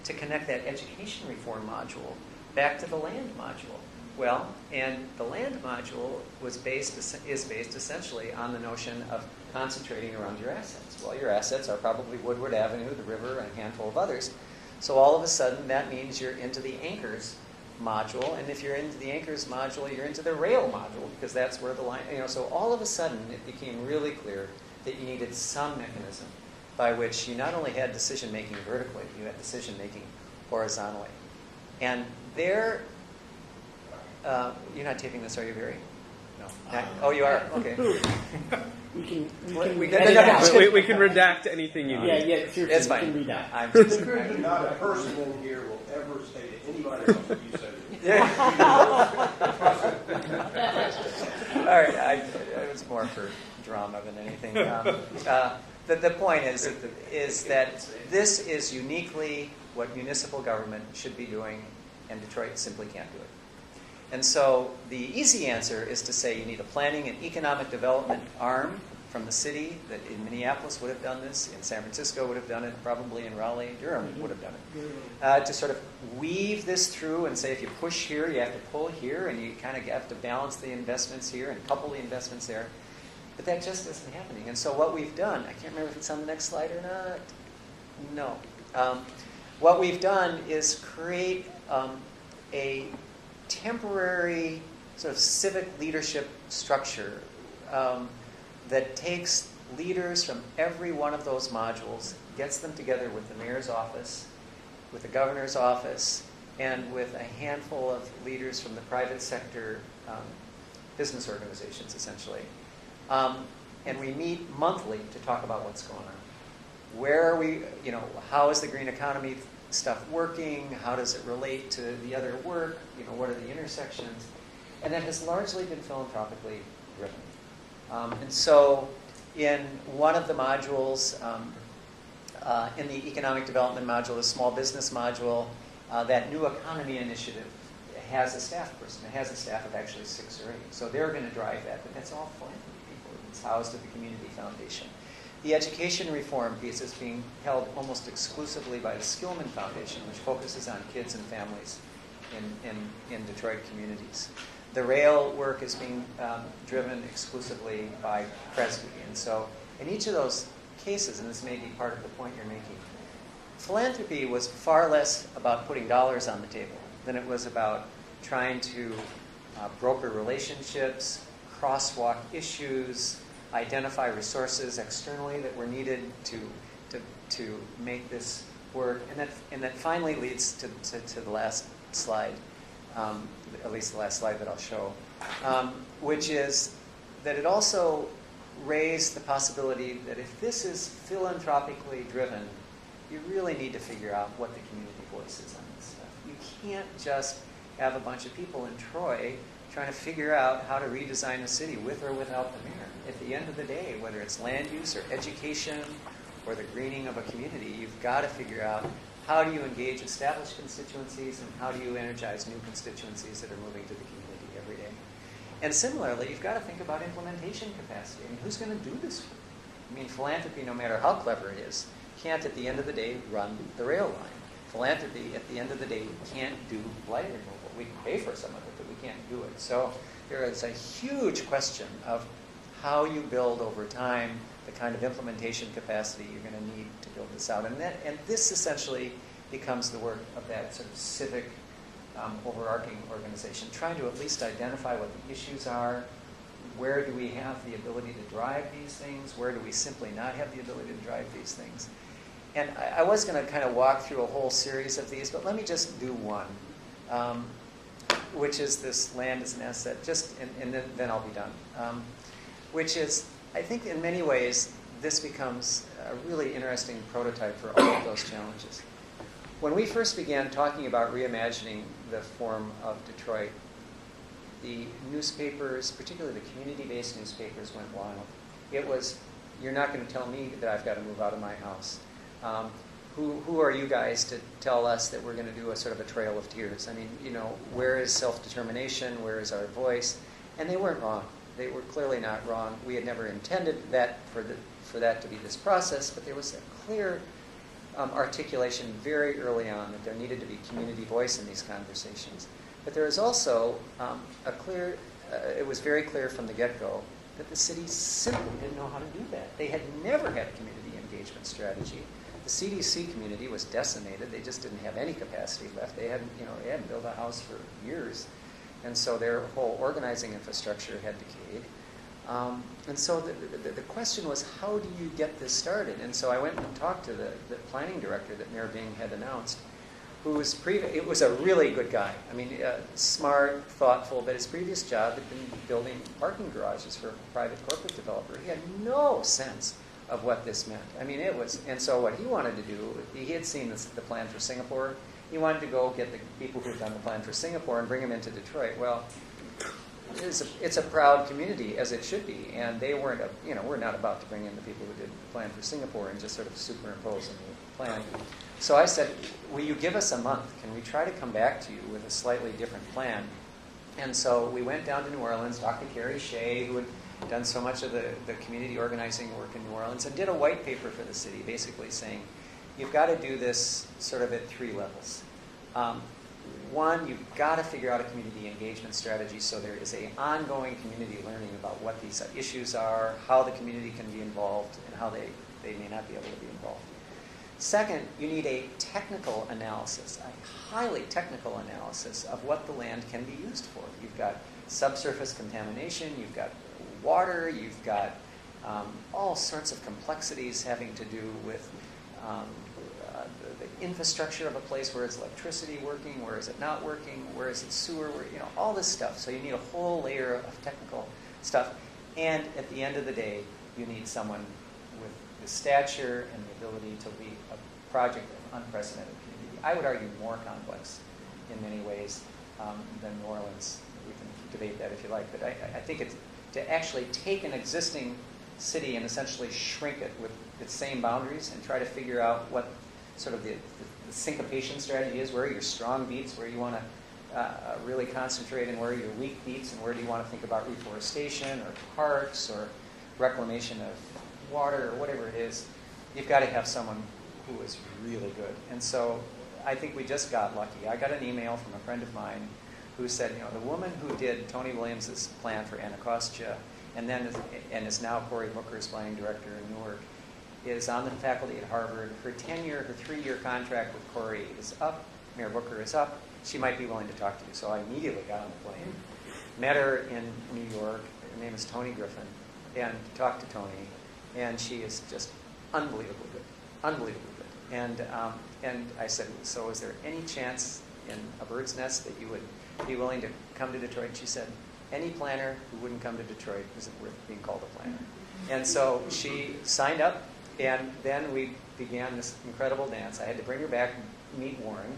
to connect that education reform module back to the land module. Well, and the land module is based essentially on the notion of concentrating around your assets. Well, your assets are probably Woodward Avenue, the river, and a handful of others. So all of a sudden, that means you're into the anchors module, and if you're into the anchors module, you're into the rail module, because that's where the line, so all of a sudden, it became really clear that you needed some mechanism by which you not only had decision-making vertically, you had decision-making horizontally. And there, you're not taping this, are you, Barry? No. Oh, you are? Okay. We can redact anything you need. Yeah, seriously, it's fine. We can redact. I'm just And not a person in here will ever say to anybody else what you said. All right, it was more for drama than anything. The point is that this is uniquely what municipal government should be doing, and Detroit simply can't do it. And so the easy answer is to say you need a planning and economic development arm from the city that in Minneapolis would have done this, in San Francisco would have done it, probably in Raleigh, Durham would have done it. To sort of weave this through and say if you push here, you have to pull here, and you kind of have to balance the investments here and couple the investments there. But that just isn't happening. And so what we've done, I can't remember if it's on the next slide or not. No. What we've done is create a temporary sort of civic leadership structure that takes leaders from every one of those modules, gets them together with the mayor's office, with the governor's office, and with a handful of leaders from the private sector business organizations, essentially. And we meet monthly to talk about what's going on. Where are we, how is the green economy stuff working? How does it relate to the other work? What are the intersections? And that has largely been philanthropically driven. And so in one of the modules, in the economic development module, the small business module, that new economy initiative has a staff person. It has a staff of actually 6 or 8. So they're going to drive that, but that's all philanthropy people. It's housed at the Community Foundation. The education reform piece is being held almost exclusively by the Skillman Foundation, which focuses on kids and families in Detroit communities. The rail work is being driven exclusively by Kresge. And so in each of those cases, and this may be part of the point you're making, philanthropy was far less about putting dollars on the table than it was about trying to broker relationships, crosswalk issues, identify resources externally that were needed to make this work. And that finally leads to the last slide, at least the last slide that I'll show. which is that it also raised the possibility that if this is philanthropically driven, you really need to figure out what the community voice is on this stuff. You can't just have a bunch of people in Troy trying to figure out how to redesign a city with or without the mayor. At the end of the day, whether it's land use or education or the greening of a community, you've got to figure out how do you engage established constituencies and how do you energize new constituencies that are moving to the community every day. And similarly, you've got to think about implementation capacity. I mean, who's going to do this for you? I mean, philanthropy, no matter how clever it is, can't at the end of the day run the rail line. Philanthropy, at the end of the day, can't do blight removal. We can pay for some of it, but we can't do it. So there is a huge question of how you build over time the kind of implementation capacity you're going to need to build this out. And this essentially becomes the work of that sort of civic overarching organization, trying to at least identify what the issues are, where do we have the ability to drive these things, where do we simply not have the ability to drive these things. And I was going to kind of walk through a whole series of these, but let me just do one, which is this land as an asset, and then I'll be done. Which is, I think in many ways, this becomes a really interesting prototype for all of those challenges. When we first began talking about reimagining the form of Detroit, the newspapers, particularly the community-based newspapers, went wild. It was, you're not going to tell me that I've got to move out of my house. Who are you guys to tell us that we're going to do a sort of a trail of tears? I mean, you know, where is self-determination? Where is our voice? And they weren't wrong. They were clearly not wrong. We had never intended that for that to be this process, but there was a clear articulation very early on that there needed to be community voice in these conversations. But there is also it was very clear from the get-go that the city simply didn't know how to do that. They had never had a community engagement strategy. The CDC community was decimated. They just didn't have any capacity left. They hadn't built a house for years. And so their whole organizing infrastructure had decayed. And so the question was, how do you get this started? And so I went and talked to the planning director that Mayor Bing had announced, it was a really good guy. I mean, smart, thoughtful, but his previous job had been building parking garages for a private corporate developer. He had no sense of what this meant. I mean, and so what he wanted to do, he had seen the plan for Singapore. He wanted to go get the people who had done the plan for Singapore and bring them into Detroit. Well, it's a proud community, as it should be, and they weren't, we're not about to bring in the people who did the plan for Singapore and just sort of superimpose in the plan. So I said, will you give us a month? Can we try to come back to you with a slightly different plan? And so we went down to New Orleans, talked to Carrie Shea, who had done so much of the community organizing work in New Orleans, and did a white paper for the city, basically saying, you've got to do this sort of at 3 levels. One, you've got to figure out a community engagement strategy so there is an ongoing community learning about what these issues are, how the community can be involved, and how they may not be able to be involved. Second, you need a technical analysis, a highly technical analysis of what the land can be used for. You've got subsurface contamination, you've got water, you've got all sorts of complexities having to do with the infrastructure of a place. Where is electricity working? Where is it not working? Where is it sewer? All this stuff. So you need a whole layer of technical stuff. And at the end of the day, you need someone with the stature and the ability to lead a project of unprecedented community. I would argue more complex in many ways than New Orleans. We can debate that if you like. But I think it's to actually take an existing city and essentially shrink it with its same boundaries and try to figure out what sort of the syncopation strategy is, where are your strong beats, where you want to really concentrate, and where are your weak beats, and where do you want to think about reforestation or parks or reclamation of water or whatever it is. You've got to have someone who is really good. And so I think we just got lucky. I got an email from a friend of mine who said, the woman who did Tony Williams' plan for Anacostia and is now Cory Booker's planning director in Newark, is on the faculty at Harvard. Her 3-year contract with Cory is up. Mayor Booker is up. She might be willing to talk to you. So I immediately got on the plane, met her in New York. Her name is Tony Griffin, and talked to Tony. And she is just unbelievably good, unbelievably good. And I said, so is there any chance in a bird's nest that you would be willing to come to Detroit? And she said, any planner who wouldn't come to Detroit isn't worth being called a planner. And so she signed up, and then we began this incredible dance. I had to bring her back, meet Warren,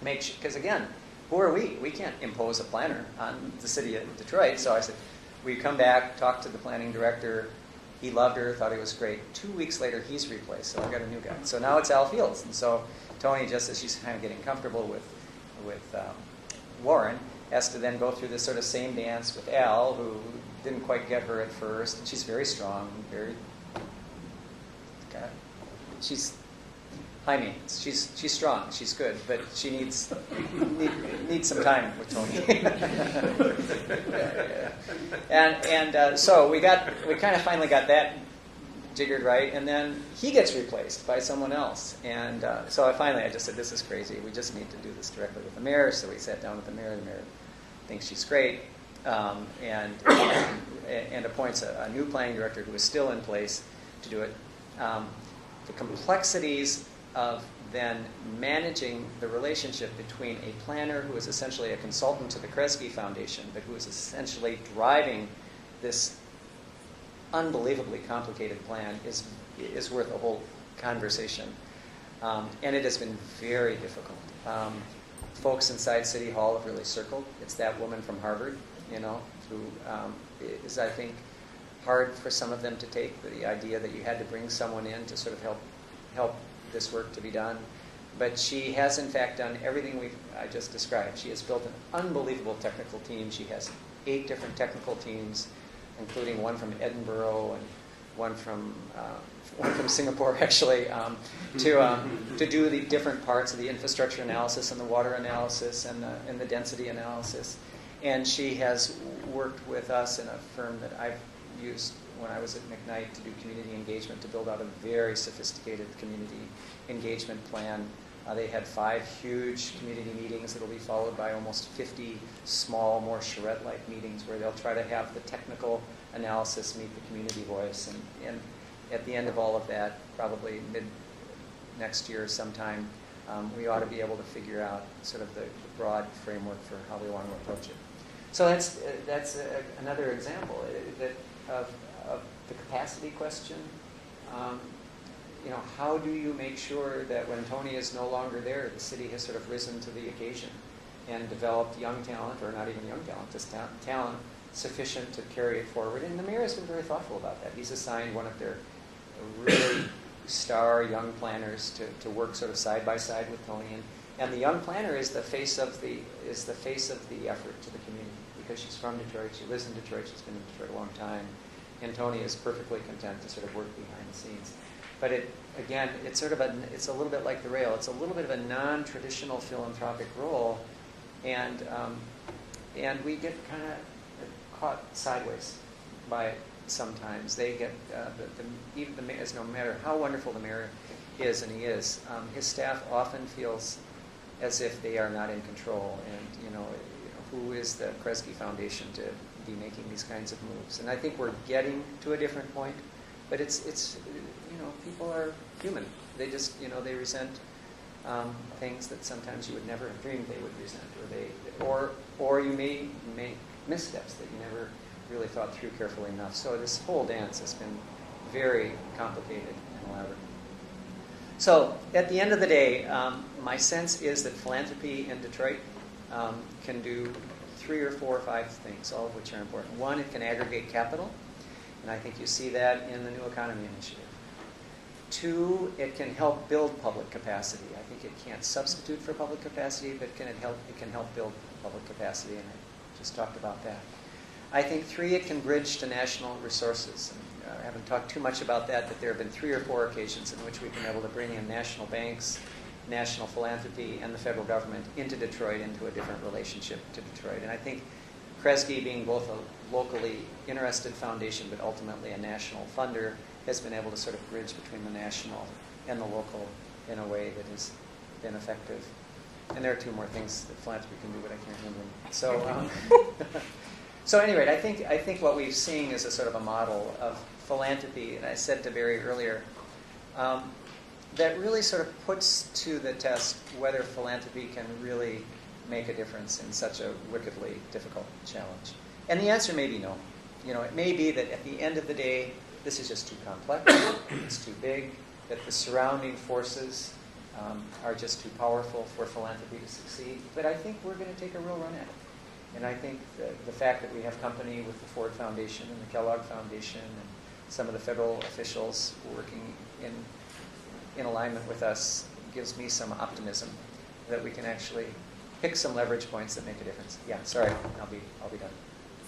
because again, who are we? We can't impose a planner on the city of Detroit. So I said, we come back, talk to the planning director. He loved her, thought he was great. 2 weeks later, he's replaced, so I got a new guy. So now it's Al Fields. And so Tony, just as she's kind of getting comfortable with Warren, has to then go through this sort of same dance with Al, who didn't quite get her at first. And she's very strong, she's high maintenance. She's strong. She's good, but she needs some time with Tony. And so we kind of finally got that jiggered right, and then he gets replaced by someone else. And so I just said, this is crazy. We just need to do this directly with the mayor. So we sat down with the mayor. The mayor thinks she's great, and appoints a new planning director who is still in place to do it. The complexities of then managing the relationship between a planner who is essentially a consultant to the Kresge Foundation, but who is essentially driving this unbelievably complicated plan is worth a whole conversation. And it has been very difficult. Folks inside City Hall have really circled. It's that woman from Harvard, who is, I think, hard for some of them to take, the idea that you had to bring someone in to sort of help this work to be done. But she has, in fact, done everything I just described. She has built an unbelievable technical team. She has 8 different technical teams, including one from Edinburgh and one from Singapore, actually, to do the different parts of the infrastructure analysis and the water analysis and the density analysis. And she has worked with us in a firm that I've used when I was at McKnight to do community engagement, to build out a very sophisticated community engagement plan. They had 5 huge community meetings that will be followed by almost 50 small, more charrette-like meetings where they'll try to have the technical analysis meet the community voice. And at the end of all of that, probably mid next year sometime, we ought to be able to figure out sort of the broad framework for how we want to approach it. So that's another example of the capacity question. How do you make sure that when Tony is no longer there, the city has sort of risen to the occasion and developed young talent, or not even young talent, just talent sufficient to carry it forward? And the mayor has been very thoughtful about that. He's assigned one of their really star young planners to work sort of side by side with Tony, and the young planner is the face of the effort to the community, because she's from Detroit, she lives in Detroit, she's been in Detroit a long time, and Tony is perfectly content to sort of work behind the scenes. But it's a little bit like the rail. It's a little bit of a non-traditional philanthropic role, and we get kind of caught sideways by it sometimes. They get even the mayor, no matter how wonderful the mayor is, and he is, his staff often feels as if they are not in control, and who is the Kresge Foundation to be making these kinds of moves? And I think we're getting to a different point, but it's people are human. They just they resent things that sometimes you would never have dreamed they would resent, or you may make missteps that you never really thought through carefully enough. So this whole dance has been very complicated and elaborate. So at the end of the day, my sense is that philanthropy in Detroit can do 3 or 4 or 5 things, all of which are important. One, it can aggregate capital, and I think you see that in the New Economy Initiative. 2, it can help build public capacity. I think it can't substitute for public capacity, but it can help build public capacity, and I just talked about that. I think 3, it can bridge to national resources. And, I haven't talked too much about that, but there have been 3 or 4 occasions in which we've been able to bring in national banks, national philanthropy, and the federal government into Detroit, into a different relationship to Detroit. And I think Kresge, being both a locally interested foundation but ultimately a national funder, has been able to sort of bridge between the national and the local in a way that has been effective. And there are 2 more things that philanthropy can do, but I can't remember them. So anyway, I think what we've seen is a sort of a model of philanthropy, and I said to Barry earlier, that really sort of puts to the test whether philanthropy can really make a difference in such a wickedly difficult challenge. And the answer may be no. It may be that at the end of the day, this is just too complex, it's too big, that the surrounding forces are just too powerful for philanthropy to succeed. But I think we're going to take a real run at it. And I think the fact that we have company with the Ford Foundation and the Kellogg Foundation and some of the federal officials working in alignment with us gives me some optimism that we can actually pick some leverage points that make a difference. Yeah, sorry, I'll be done.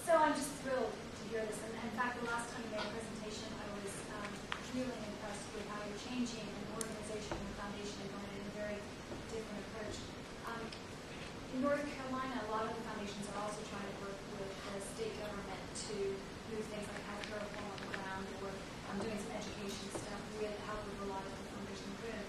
So I'm just thrilled to hear this. And in fact, the last time you made a presentation, I was really impressed with how you're changing an organization and foundation and going in a very different approach. In North Carolina, a lot of the foundations are also trying to work with the state government to move things like healthcare reform on the ground, or doing some education stuff with the help of a lot of the foundations doing.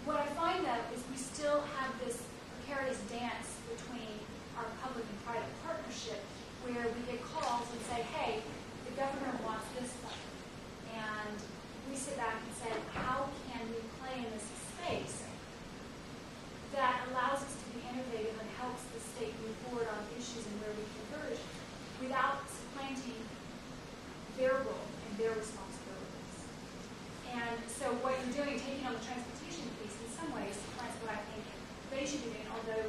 What I find, though, is we still have this precarious dance between our public and private partnership, where we get calls and say, hey, the governor wants this stuff. And we sit back and say, how can we play in this space that allows us to be innovative and helps the state move forward on issues and where we converge without supplanting their role and their responsibilities. And so what you're doing, taking on the transportation piece, in some ways, supplants what I think they should be doing, although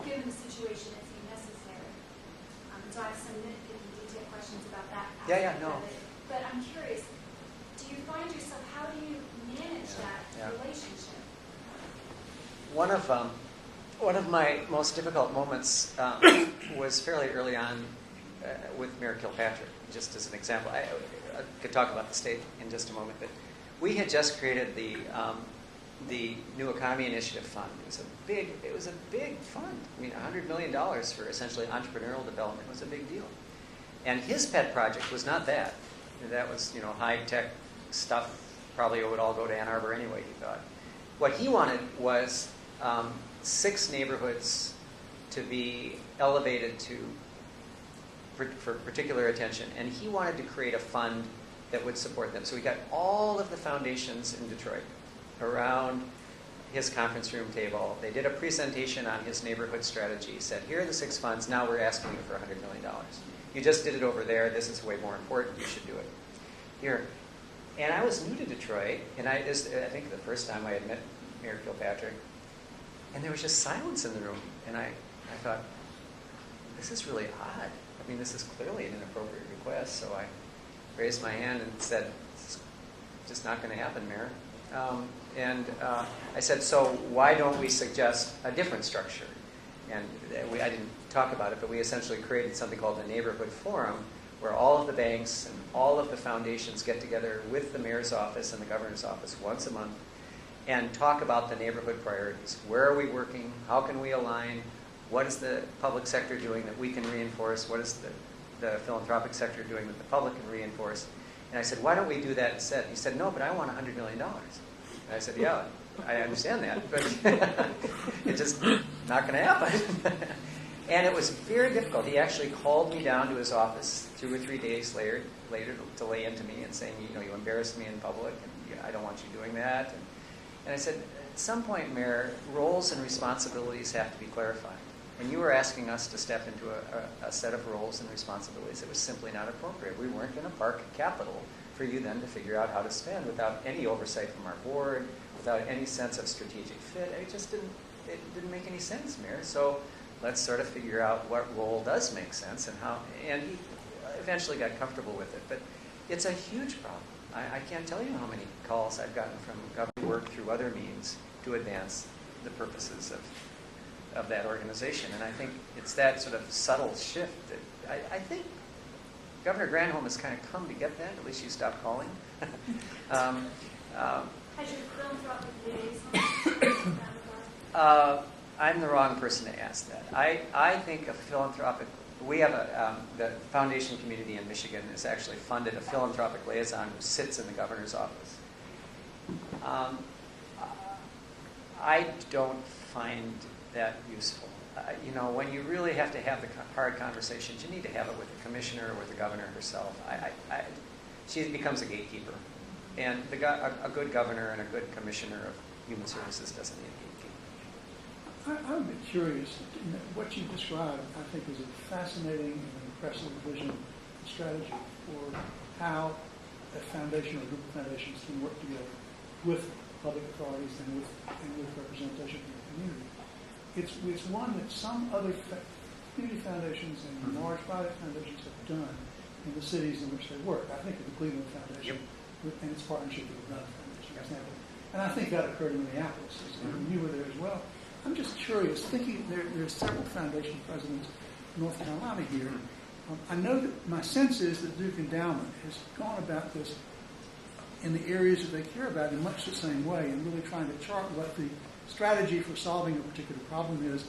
given the situation, it seemed necessary. So I have some nitpicky detailed questions about that. Yeah, no. But I'm curious, do you find yourself, how do you manage that relationship? One of my most difficult moments was fairly early on with Mayor Kilpatrick, just as an example. I could talk about the state in just a moment, but we had just created the New Economy Initiative Fund. It was a big fund. I mean, $100 million for essentially entrepreneurial development was a big deal. And his pet project was not that. That was, high-tech stuff. Probably it would all go to Ann Arbor anyway, he thought. What he wanted was 6 neighborhoods to be elevated for particular attention. And he wanted to create a fund that would support them. So we got all of the foundations in Detroit around his conference room table. They did a presentation on his neighborhood strategy. He said, here are the 6 funds. Now we're asking you for $100 million. You just did it over there. This is way more important. You should do it here. And I was new to Detroit, and I think the first time I had met Mayor Kilpatrick, and there was just silence in the room. And I thought, this is really odd. I mean, this is clearly an inappropriate request. So I raised my hand and said, it's just not going to happen, Mayor. I said, so why don't we suggest a different structure? And I didn't talk about it, but we essentially created something called the Neighborhood Forum, where all of the banks and all of the foundations get together with the mayor's office and the governor's office once a month and talk about the neighborhood priorities. Where are we working? How can we align? What is the public sector doing that we can reinforce? What is the philanthropic sector doing that the public can reinforce? And I said, why don't we do that instead? He said, no, but I want $100 million. And I said, yeah, I understand that, but it's just not going to happen. And it was very difficult. He actually called me down to his office 2 or 3 days later to lay into me and saying, you embarrassed me in public, and I don't want you doing that. And I said, at some point, Mayor, roles and responsibilities have to be clarified. And you were asking us to step into a set of roles and responsibilities that was simply not appropriate. We weren't going to park capital for you then to figure out how to spend without any oversight from our board, without any sense of strategic fit. It didn't make any sense, Mayor. So let's sort of figure out what role does make sense and how. And he eventually got comfortable with it. But it's a huge problem. I can't tell you how many calls I've gotten from government work through other means to advance the purposes of that organization. And I think it's that sort of subtle shift that I think Governor Granholm has kind of come to get that. At least she stopped calling. Has your philanthropic liaison? I'm the wrong person to ask that. I think a philanthropic. We have the foundation community in Michigan has actually funded a philanthropic liaison who sits in the governor's office. I don't find that useful. When you really have to have the hard conversations, you need to have it with the commissioner or with the governor herself. She becomes a gatekeeper. And a good governor and a good commissioner of human services doesn't need a gatekeeper. I would be curious. What you described, I think, is a fascinating and impressive vision and strategy for how a foundation or a group of foundations can work together with public authorities and with representation from the community. It's one that some other community foundations and large private foundations have done in the cities in which they work. I think of the Cleveland Foundation and its partnership with the Goddard Foundation, for example. And I think that occurred in Minneapolis, and you were there as well. I'm just curious, thinking there's several foundation presidents in North Carolina here. I know that my sense is that Duke Endowment has gone about this in the areas that they care about in much the same way, and really trying to chart what the strategy for solving a particular problem is,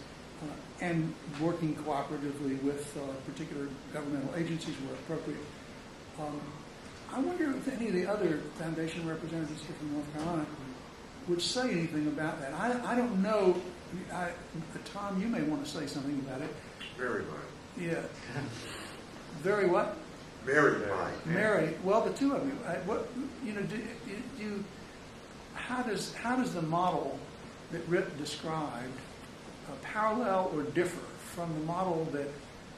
and working cooperatively with particular governmental agencies where appropriate. I wonder if any of the other foundation representatives here from North Carolina would say anything about that. I don't know. Tom, you may want to say something about it. Very much. Yeah. Very what? Very much. Mary. Well, the two of you. How does the model that Rip described parallel or differ from the model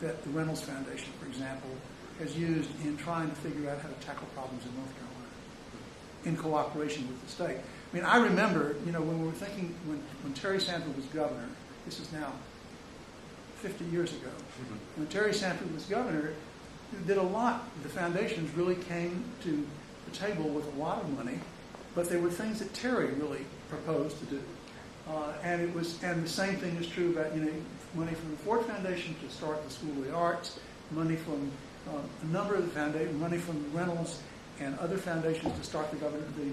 that the Reynolds Foundation, for example, has used in trying to figure out how to tackle problems in North Carolina in cooperation with the state? I mean, I remember, when we were thinking, when Terry Sanford was governor, this is now 50 years ago, when Terry Sanford was governor, did a lot. The foundations really came to the table with a lot of money, but there were things that Terry really proposed to do. And the same thing is true about, money from the Ford Foundation to start the School of the Arts, money from a number of the foundations, money from Reynolds and other foundations to start the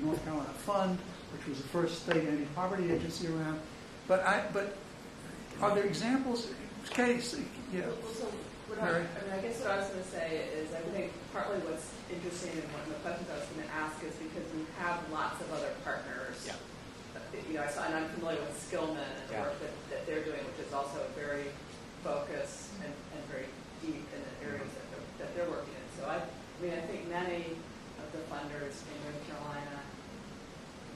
North Carolina Fund, which was the first state anti-poverty agency around. But are there examples? Case, yeah. So I guess what I was going to say is I think partly what's interesting and one of the questions I was going to ask is because we have lots of other partners. Yeah. And I'm familiar with Skillman and the work that they're doing, which is also very focused and very deep in the areas that they're working in. So I think many of the funders in North Carolina,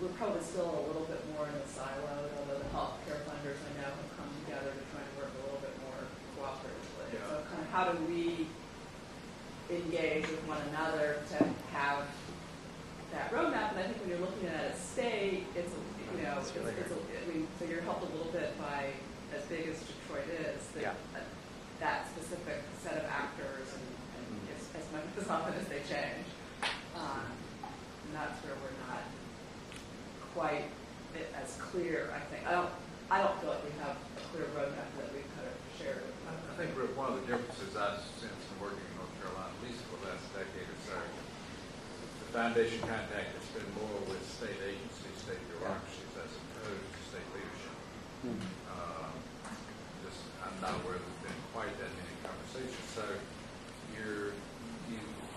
we're probably still a little bit more in the siloed, although the healthcare funders I know have come together to try and work a little bit more cooperatively. Yeah. So kind of how do we engage with one another to have that roadmap? And I think when you're looking at a state, so you're helped a little bit by, as big as Detroit is, that specific set of actors and as much as often as they change. And that's where we're not quite as clear, I think. I don't feel like we have a clear roadmap that we've kind of shared. I think one of the differences I've sensed in working in North Carolina, at least for the last decade or so, the foundation contact has been more with state agencies, state bureaucracies, as opposed to state leadership. I'm not aware there's been quite that many conversations. So you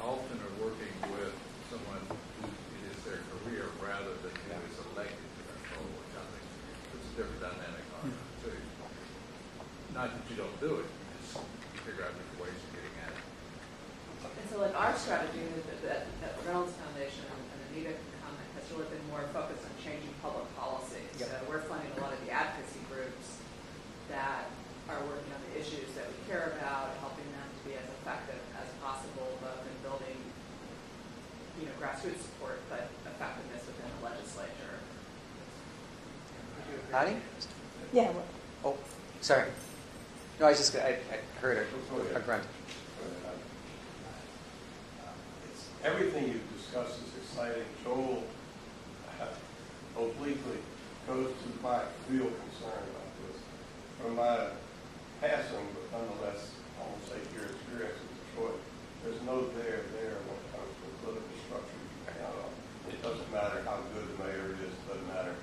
often are working with someone who it is their career rather than who is elected to that role, which I think puts a different dynamic on it too. Not that you don't do it, you just figure out different ways of getting at it. And so like our strategy at the Reynolds Foundation, and Anita can comment, has really been more focused on changing public policy. Yep. So we're funding a lot of the advocacy groups that are working on the issues that we care about, helping them to be as effective as possible, both in building, grassroots support, but effectiveness within the legislature. Patty? Yeah. Oh, sorry. No, I heard a grunt. Everything you've discussed is exciting. Joel obliquely goes to my real concern about this. From my passing, but nonetheless almost 8-year experience in Detroit, there's no there when it comes to the political structure you can count on. It doesn't matter how good the mayor is, it doesn't matter.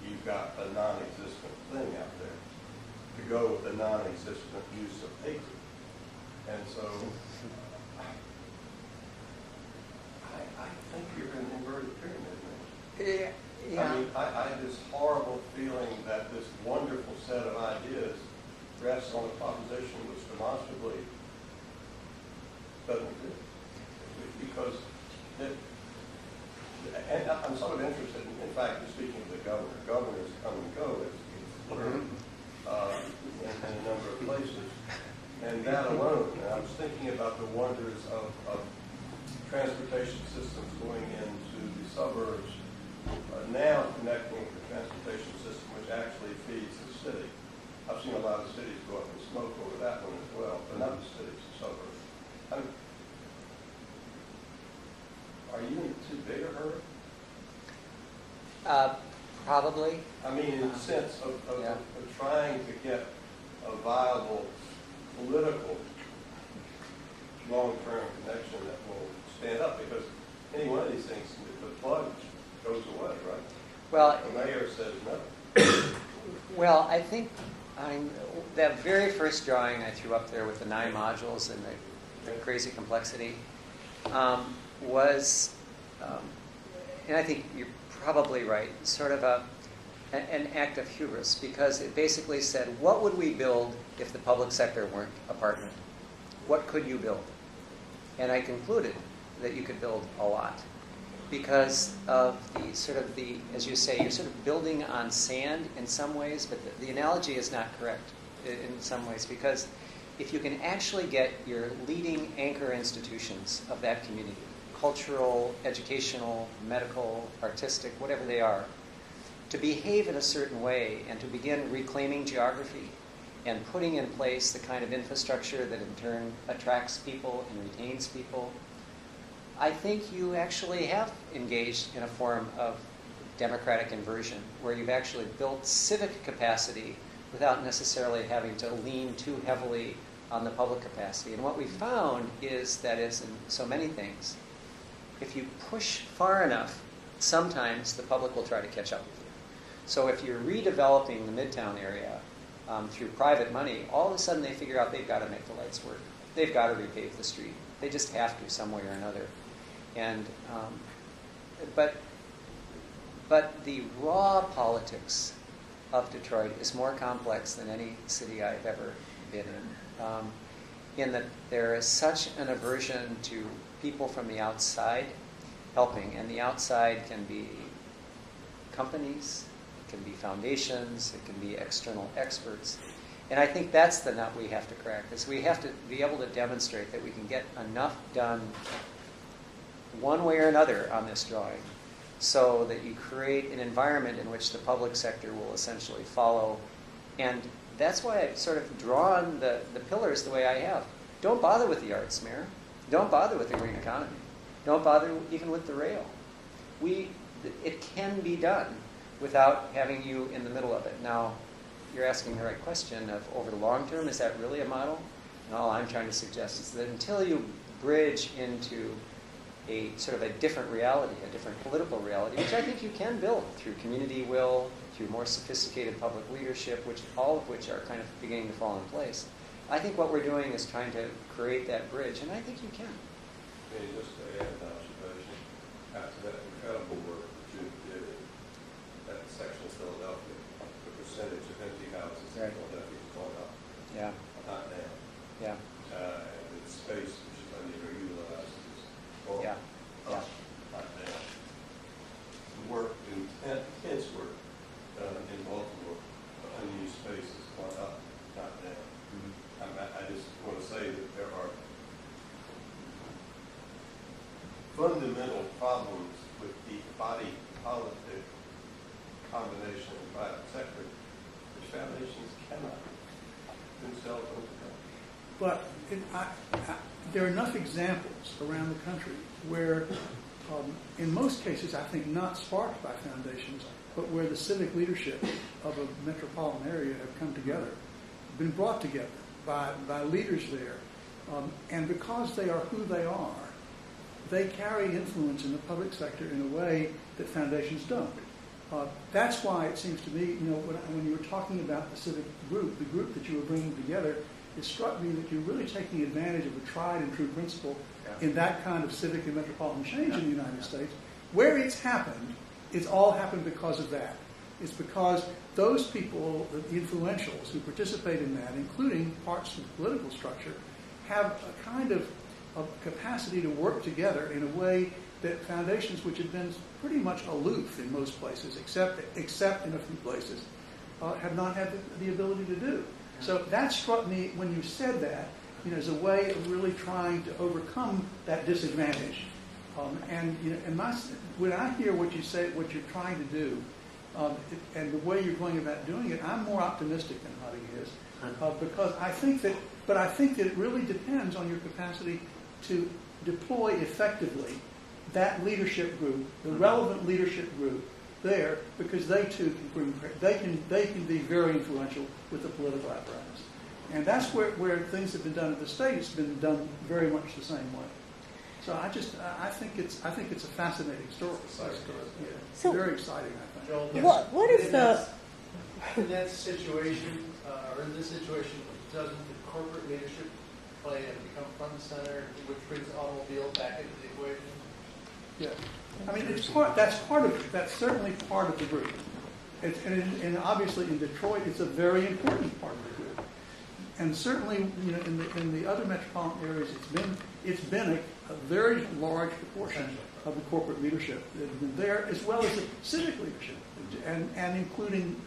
You've got a non-existent thing out there to go with the non-existent use of hatred. And so I think you're in an inverted pyramid, man. Yeah. I mean, I have this horrible feeling that this wonderful set of ideas rests on a proposition which demonstrably doesn't exist. Because, and I'm sort of interested in fact, speaking of the governor. Governors come and go, as you've learned, in a number of places. And that alone, and I'm thinking about the wonders of transportation systems going into the suburbs, now connecting with the transportation system which actually feeds the city. I've seen a lot of cities go up in smoke over that one as well, but not the cities, the suburbs. Are you in too big a hurry? Probably. I mean, in the sense of trying to get a viable political long-term connection that will stand up, because any one of these things, the plug goes away, right? Well, the mayor says no. Well, I think that very first drawing I threw up there with the 9 modules and the crazy complexity was, and I think you're probably right, sort of an act of hubris, because it basically said, what would we build if the public sector weren't a partner? What could you build? And I concluded that you could build a lot, because of the sort of the, as you say, you're sort of building on sand in some ways, but the analogy is not correct in some ways, because if you can actually get your leading anchor institutions of that community, cultural, educational, medical, artistic, whatever they are, to behave in a certain way and to begin reclaiming geography and putting in place the kind of infrastructure that in turn attracts people and retains people, I think you actually have engaged in a form of democratic inversion, where you've actually built civic capacity without necessarily having to lean too heavily on the public capacity. And what we found is that, as in so many things, if you push far enough, sometimes the public will try to catch up with you. So if you're redeveloping the Midtown area through private money, all of a sudden they figure out they've got to make the lights work. They've got to repave the street. They just have to some way or another. And but the raw politics of Detroit is more complex than any city I've ever been in that there is such an aversion to people from the outside helping, and the outside can be companies, it can be foundations, it can be external experts. And I think that's the nut we have to crack, is we have to be able to demonstrate that we can get enough done one way or another on this drawing, so that you create an environment in which the public sector will essentially follow. And that's why I've sort of drawn the pillars the way I have. Don't bother with the arts, Mayor. Don't bother with the green economy. Don't bother even with the rail. It can be done without having you in the middle of it. Now, you're asking the right question of, over the long term, is that really a model? And all I'm trying to suggest is that until you bridge into a sort of a different reality, a different political reality, which I think you can build through community will, through more sophisticated public leadership, all of which are kind of beginning to fall in place. I think what we're doing is trying to create that bridge, and I think you can. Hey, just to add an observation, after that incredible work that you did in that section of Philadelphia, the percentage of empty houses in Philadelphia is going up. Yeah. Not down. Yeah. And the space which is underutilized is going up, not down. The work, intense work done in Baltimore, unused space is going up, not down. I just want to say that there are fundamental problems with the body politic combination of private sector, which foundations cannot themselves overcome. But there are enough examples around the country where, in most cases, I think not sparked by foundations, but where the civic leadership of a metropolitan area have come together, been brought together by leaders there. And because they are who they are, they carry influence in the public sector in a way that foundations don't. That's why it seems to me, when you were talking about the civic group, the group that you were bringing together, it struck me that you're really taking advantage of a tried and true principle in that kind of civic and metropolitan change in the United States. Where it's happened, it's all happened because of that. It's because those people, the influentials who participate in that, including parts of the political structure, have a kind of capacity to work together in a way that foundations, which have been pretty much aloof in most places, except in a few places, have not had the ability to do. So that struck me when you said that, as a way of really trying to overcome that disadvantage. When I hear what you say, what you're trying to do, and the way you're going about doing it, I'm more optimistic than Huddy is, because I think that it really depends on your capacity to deploy effectively that leadership group, the relevant leadership group there, because they too can they can be very influential with the political apparatus, and that's where things have been done at the state. It's been done very much the same way. So I think it's a fascinating story. Yeah. So, very exciting, I think. Joel, what is in that situation, or in this situation, doesn't the corporate leadership play and become front and center, which brings the automobile back into the equation? Yeah, I mean that's certainly part of the group. And obviously in Detroit, it's a very important part of the group. And certainly, in the other metropolitan areas, it's been a very large proportion of the corporate leadership that has been there, as well as the civic leadership, and including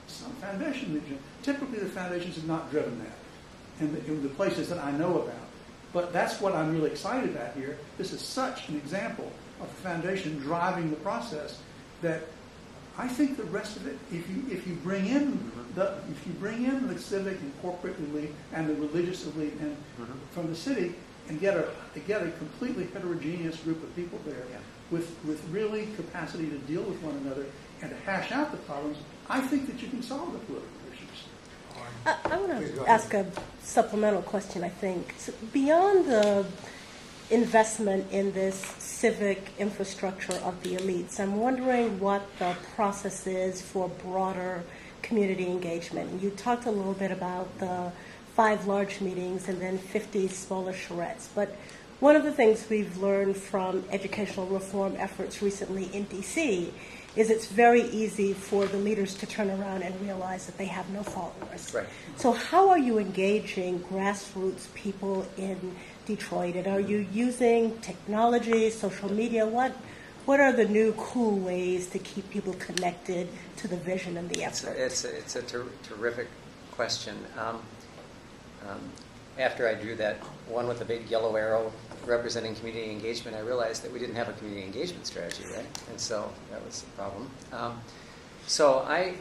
some foundation leadership. Typically, the foundations have not driven that in the places that I know about. But that's what I'm really excited about here. This is such an example of the foundation driving the process that I think the rest of it, if you bring in the civic and corporate elite and the religious elite and from the city, and get a completely heterogeneous group of people there with really capacity to deal with one another and to hash out the problems, I think that you can solve the political issues. I want to ask a supplemental question, I think. So beyond the investment in this civic infrastructure of the elites, I'm wondering what the process is for broader community engagement. You talked a little bit about the 5 large meetings and then 50 smaller charrettes. But one of the things we've learned from educational reform efforts recently in D.C. is it's very easy for the leaders to turn around and realize that they have no followers. Right. So how are you engaging grassroots people in Detroit? And are you using technology, social media? What are the new cool ways to keep people connected to the vision and the effort? It's a terrific question. After I drew that one with a big yellow arrow representing community engagement, I realized that we didn't have a community engagement strategy, right? And so that was the problem. So I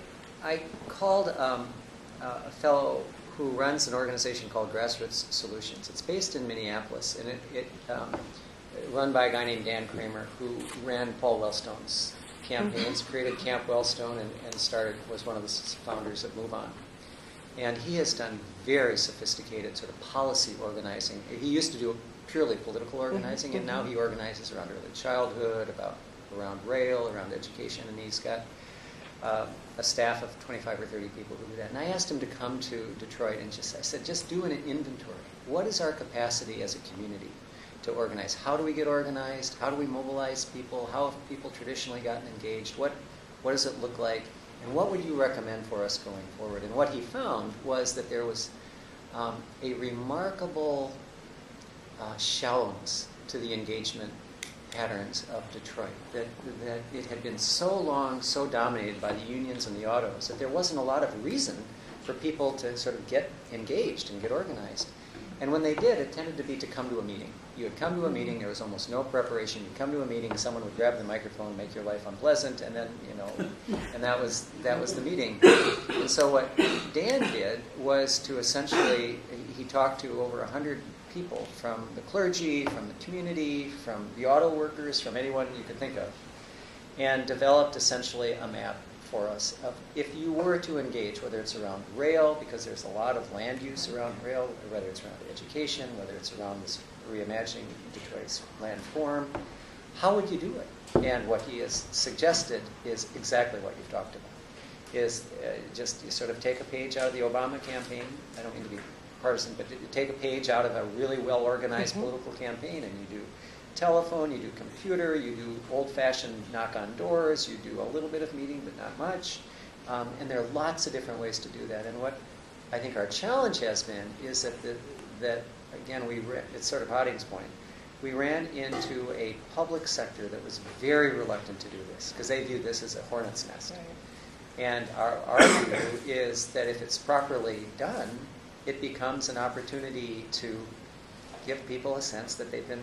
called a fellow who runs an organization called Grassroots Solutions. It's based in Minneapolis, and it run by a guy named Dan Kramer, who ran Paul Wellstone's campaigns, created Camp Wellstone, and was one of the founders of Move On. And he has done very sophisticated sort of policy organizing. He used to do purely political organizing, and now he organizes around early childhood, around rail, around education, and he's got a staff of 25 or 30 people who do that. And I asked him to come to Detroit and I said, just do an inventory. What is our capacity as a community to organize? How do we get organized? How do we mobilize people? How have people traditionally gotten engaged? What does it look like? And what would you recommend for us going forward? And what he found was that there was a remarkable shallowness to the engagement patterns of Detroit, that it had been so long so dominated by the unions and the autos that there wasn't a lot of reason for people to sort of get engaged and get organized. And when they did, it tended to be to come to a meeting. You would come to a meeting, there was almost no preparation. You'd come to a meeting, someone would grab the microphone, make your life unpleasant, and then, and that was the meeting. And so what Dan did was to essentially, he talked to over 100 people from the clergy, from the community, from the auto workers, from anyone you could think of, and developed essentially a map for us of if you were to engage, whether it's around rail, because there's a lot of land use around rail, or whether it's around education, whether it's around this reimagining Detroit's land form, how would you do it? And what he has suggested is exactly what you've talked about, is just you sort of take a page out of the Obama campaign. I don't mean to be partisan, but you take a page out of a really well-organized political campaign, and you do telephone, you do computer, you do old-fashioned knock on doors, you do a little bit of meeting, but not much. And there are lots of different ways to do that. And what I think our challenge has been is that again, it's sort of Hodding's point. We ran into a public sector that was very reluctant to do this because they view this as a hornet's nest. And our view is that if it's properly done, it becomes an opportunity to give people a sense that they've been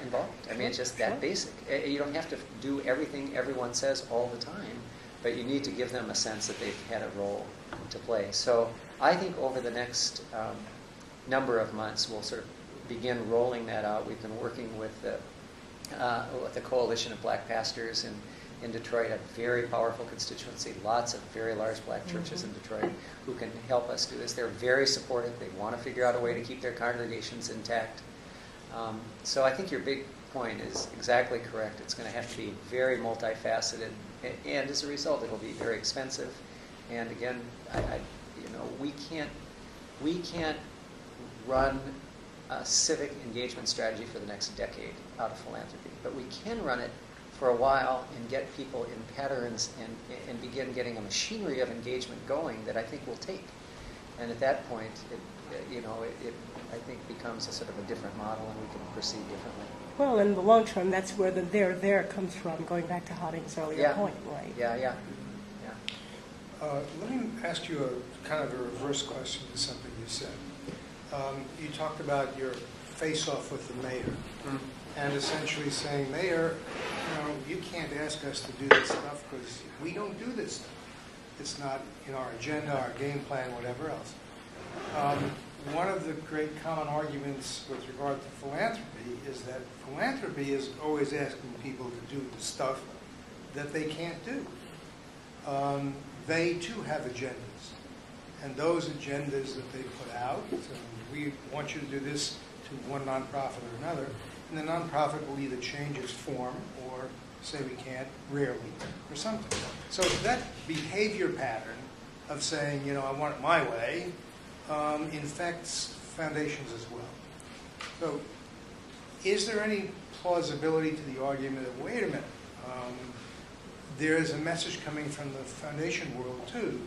involved. I mean, it's just that basic. You don't have to do everything everyone says all the time, but you need to give them a sense that they've had a role to play. So I think over the next number of months, we'll sort of begin rolling that out. We've been working with the Coalition of Black Pastors in Detroit, a very powerful constituency, lots of very large black churches in Detroit who can help us do this. They're very supportive. They want to figure out a way to keep their congregations intact. So I think your big point is exactly correct. It's going to have to be very multifaceted, and as a result, it'll be very expensive. And again, we can't run a civic engagement strategy for the next decade out of philanthropy, but we can run it for a while and get people in patterns and begin getting a machinery of engagement going that I think will take. And at that point, it I think becomes a sort of a different model, and we can proceed differently. Well, in the long term, that's where the there comes from, going back to Harding's earlier point, right? Yeah. Let me ask you a kind of a reverse question to something you said. You talked about your face-off with the mayor, and essentially saying, Mayor, you can't ask us to do this stuff because we don't do this stuff. It's not in our agenda, our game plan, whatever else. One of the great common arguments with regard to philanthropy is that philanthropy is always asking people to do the stuff that they can't do. They too have agendas, and those agendas that they put out, we want you to do this to one nonprofit or another, and the nonprofit will either change its form or say we can't, rarely, or something. So that behavior pattern of saying, I want it my way, infects foundations as well. So is there any plausibility to the argument that, wait a minute, there is a message coming from the foundation world too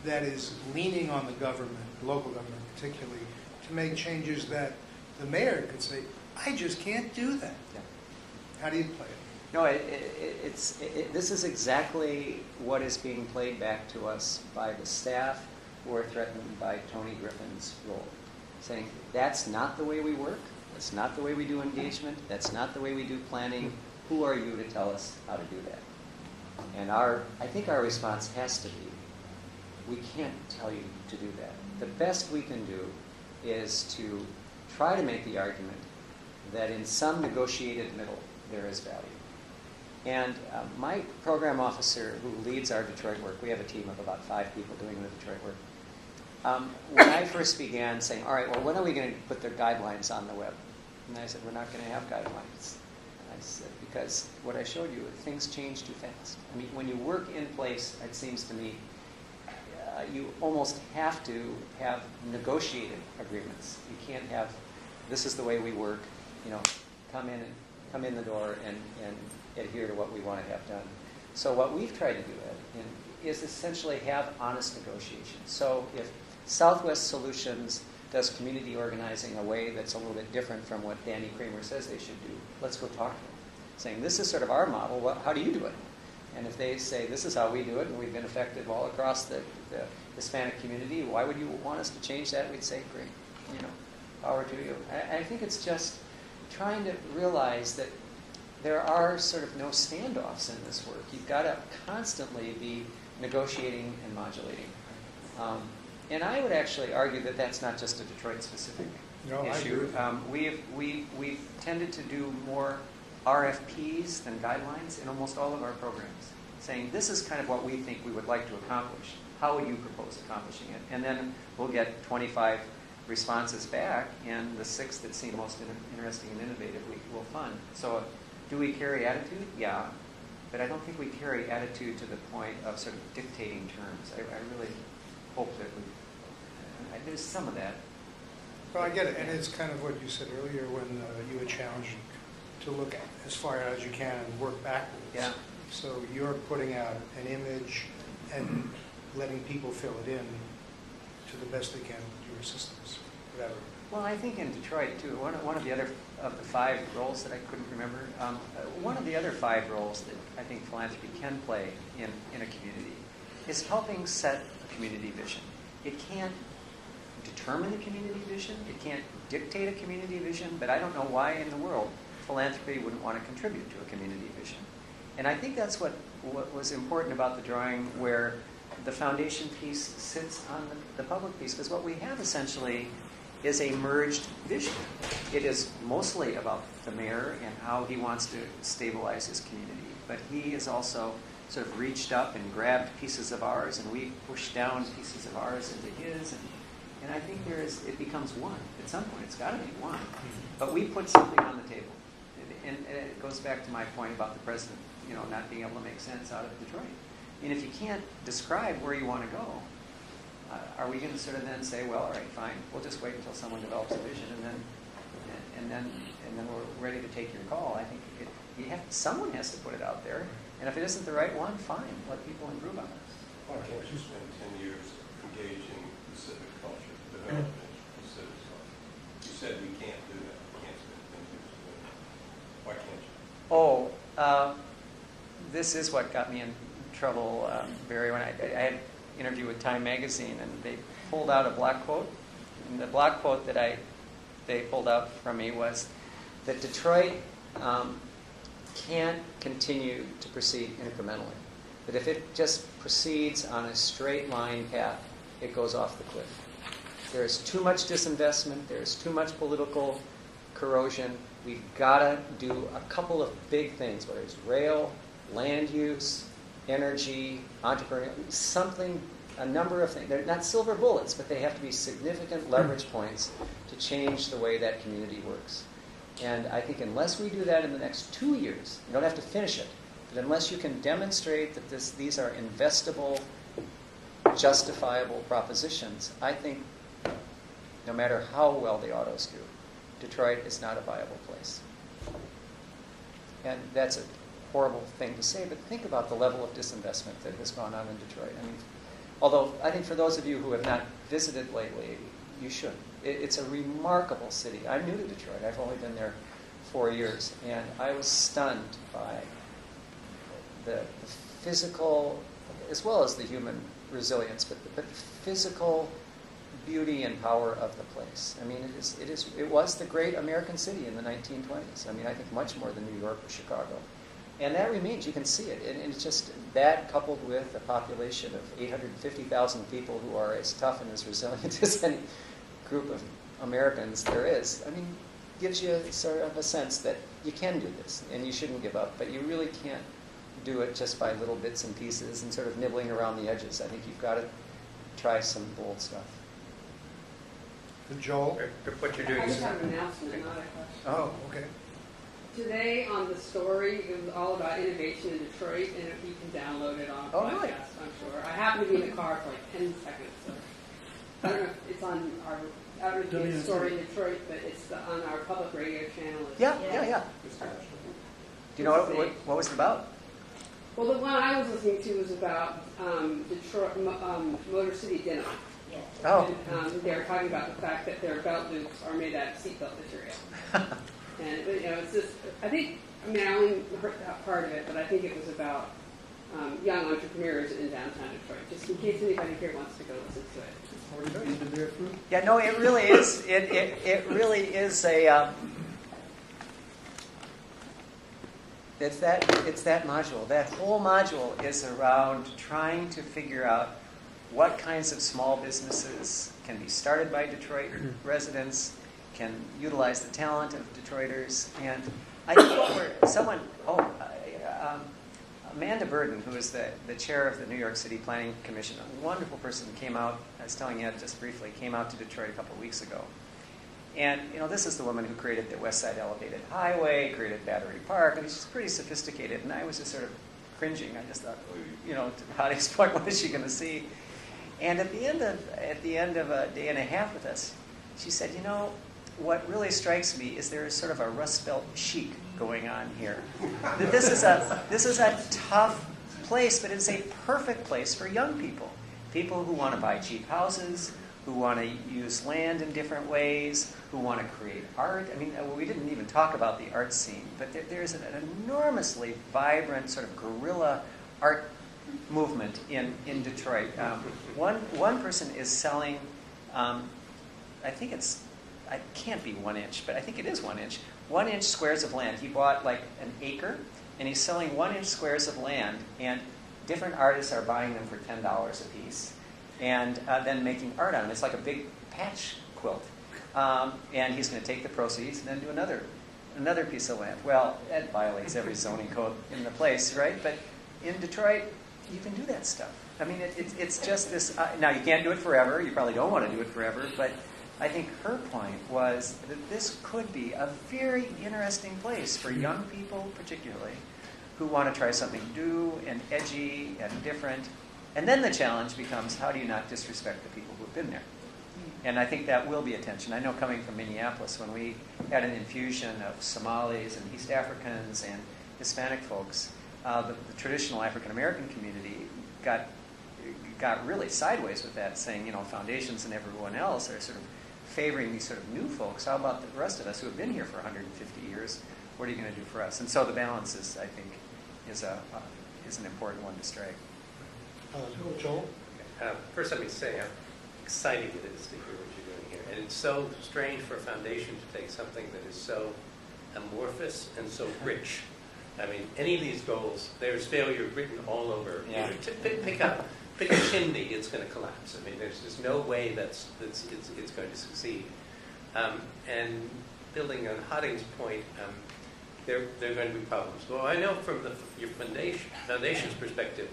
that is leaning on the government, local government particularly, to make changes that the mayor could say, I just can't do that. Yeah. How do you play it? No, this is exactly what is being played back to us by the staff who are threatened by Tony Griffin's role, saying that's not the way we work, that's not the way we do engagement, that's not the way we do planning. Who are you to tell us how to do that? And I think our response has to be, we can't tell you to do that. The best we can do is to try to make the argument that in some negotiated middle there is value. And my program officer who leads our Detroit work, we have a team of about 5 people doing the Detroit work. When I first began saying, all right, well, when are we going to put the guidelines on the web? And I said, we're not going to have guidelines. And I said, because what I showed you, things change too fast. I mean, when you work in place, it seems to me, you almost have to have negotiated agreements. You can't have, this is the way we work, come in the door and adhere to what we want to have done. So what we've tried to do is essentially have honest negotiations. So if Southwest Solutions does community organizing a way that's a little bit different from what Danny Kramer says they should do, let's go talk to them, saying this is sort of our model, how do you do it? And if they say this is how we do it, and we've been effective all across the Hispanic community, why would you want us to change that? We'd say, great, power to you. I think it's just trying to realize that there are sort of no standoffs in this work. You've got to constantly be negotiating and modulating. And I would actually argue that that's not just a Detroit-specific issue. We've tended to do more RFPs than guidelines in almost all of our programs, saying this is kind of what we think we would like to accomplish. How would you propose accomplishing it? And then we'll get 25 responses back, and the 6 that seem most interesting and innovative we will fund. So do we carry attitude? Yeah. But I don't think we carry attitude to the point of sort of dictating terms. I really hope that there's some of that. Well, I get it. And it's kind of what you said earlier when you were challenged to look as far out as you can and work backwards. Yeah. So you're putting out an image and letting people fill it in to the best they can with your systems, whatever. Well, I think in Detroit, too, one of the other of the 5 roles that I couldn't remember, one of the other 5 roles that I think philanthropy can play in a community is helping set a community vision. It can't determine the community vision. It can't dictate a community vision, but I don't know why in the world philanthropy wouldn't want to contribute to a community vision. And I think that's what was important about the drawing, where the foundation piece sits on the public piece, because what we have essentially is a merged vision. It is mostly about the mayor and how he wants to stabilize his community, but he has also sort of reached up and grabbed pieces of ours, and we pushed down pieces of ours into his, and I think it becomes one. At some point, it's got to be one. But we put something on the table, and it goes back to my point about the president, not being able to make sense out of Detroit. I mean, if you can't describe where you want to go, are we going to sort of then say, well, all right, fine, we'll just wait until someone develops a vision, and then we're ready to take your call? I think someone has to put it out there, and if it isn't the right one, fine, let people improve on it. Why can't you spend 10 years engaging the civic culture, developing the civic culture? You said we can't do that. We can't spend 10 years doing that. Why can't you? This is what got me in trouble, Barry, when I had an interview with Time Magazine, and they pulled out a block quote. And the block quote that they pulled out from me was that Detroit can't continue to proceed incrementally. That if it just proceeds on a straight line path, it goes off the cliff. There's too much disinvestment. There's too much political corrosion. We've got to do a couple of big things, whether it's rail, land use, energy, entrepreneurship, a number of things. They're not silver bullets, but they have to be significant leverage points to change the way that community works. And I think unless we do that in the next 2 years, you don't have to finish it, but unless you can demonstrate that these are investable, justifiable propositions, I think no matter how well the autos do, Detroit is not a viable place. And that's a horrible thing to say, but think about the level of disinvestment that has gone on in Detroit. I mean, although I think for those of you who have not visited lately, you should. It's a remarkable city. I'm new to Detroit. I've only been there 4 years, and I was stunned by the physical, as well as the human resilience, but the physical beauty and power of the place. I mean, it was the great American city in the 1920s. I mean, I think much more than New York or Chicago. And that remains. You can see it. And it's just that, coupled with a population of 850,000 people who are as tough and as resilient as any group of Americans there is, I mean, gives you sort of a sense that you can do this and you shouldn't give up. But you really can't do it just by little bits and pieces and sort of nibbling around the edges. I think you've got to try some bold stuff. Joel? What you're doing I is... just have an announcement, not a question. Oh, okay. Today on the story, it was all about innovation in Detroit, and you can download it on a podcast, really? I'm sure. I happened to be in the car for like 10 seconds, so I don't know if it's on our, I don't know if it's a story in Detroit, but it's on our public radio channel. Yeah. Do you know what was it about? Well, the one I was listening to was about Detroit Motor City Denim. Oh. And they were talking about the fact that their belt loops are made out of seatbelt material. And it's just, I only heard that part of it, but I think it was about young entrepreneurs in downtown Detroit, just in case anybody here wants to go listen to it. Yeah, no, it really is. It really is a. It's that module. That whole module is around trying to figure out what kinds of small businesses can be started by Detroit residents, can utilize the talent of Detroiters. And I think Amanda Burden, who is the chair of the New York City Planning Commission, a wonderful person, came out, I was telling Ed just briefly, came out to Detroit a couple of weeks ago. And, this is the woman who created the West Side Elevated Highway, created Battery Park, and she's pretty sophisticated. And I was just sort of cringing. I just thought, to Hottie's point, what is she going to see? And at the end of a day and a half with us, she said, what really strikes me is there is sort of a Rust Belt chic going on here. That this is a tough place, but it's a perfect place for young people. People who want to buy cheap houses, who want to use land in different ways, who want to create art. I mean, we didn't even talk about the art scene, but there's an enormously vibrant sort of guerrilla art movement in Detroit. One person is selling it can't be 1 inch, but I think it is 1 inch. 1 inch squares of land. He bought like an acre, and he's selling 1 inch squares of land, and different artists are buying them for $10 a piece, and then making art on them. It's like a big patch quilt. And he's going to take the proceeds and then do another piece of land. Well, that violates every zoning code in the place, right? But in Detroit, you can do that stuff. I mean, it's just this. Now, you can't do it forever. You probably don't want to do it forever. But I think her point was that this could be a very interesting place for young people, particularly, who want to try something new and edgy and different. And then the challenge becomes, how do you not disrespect the people who have been there? And I think that will be a tension. I know coming from Minneapolis, when we had an infusion of Somalis and East Africans and Hispanic folks, the traditional African-American community got really sideways with that, saying, you know, foundations and everyone else are sort of favoring these sort of new folks. How about the rest of us who have been here for 150 years? What are you going to do for us? And so the balance is, I think, is an important one to strike. Joel? First, let me say how exciting it is to hear what you're doing here. And it's so strange for a foundation to take something that is so amorphous and so rich. I mean, any of these goals, there's failure written all over. Yeah. You know, pick a chimney, it's going to collapse. I mean, there's just no way it's going to succeed. And building on Hodding's point, there are going to be problems. Well, I know from your foundation's perspective,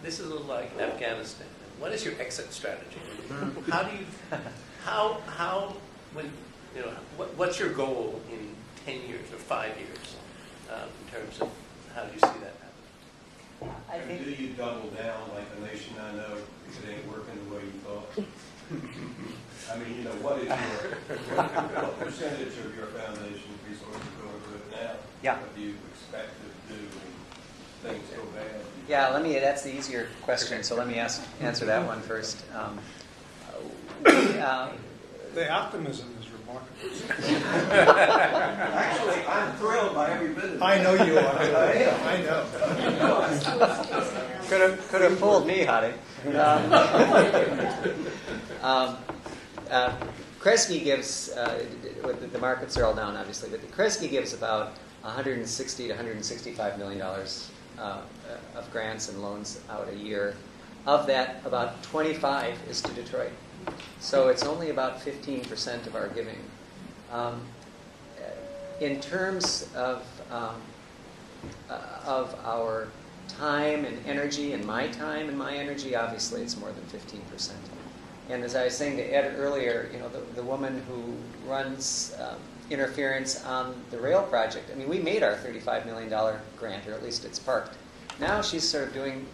this is a little like Afghanistan. What is your exit strategy? How do you, what's your goal in 10 years or 5 years in terms of how do you see that happen? I think, do you double down like the nation I know if it ain't working the way you thought? I mean, you know, what percentage of your foundation resources go into it now? Yeah. What do you expect to do when things go bad? Yeah, that's the easier question, so let me answer that one first. The optimism is remarkable. Actually, I'm thrilled by every bit of it. I know you are. I know. Could have fooled me, Hadi. Kresge gives, the markets are all down, obviously, but Kresge gives about $160 to $165 million of grants and loans out a year. Of that, about 25 is to Detroit. So it's only about 15% of our giving. In terms of our time and energy, and my time and my energy, obviously it's more than 15%. And as I was saying to Ed earlier, you know, the woman who runs interference on the rail project, I mean, we made our $35 million grant, or at least it's parked. Now she's sort of doing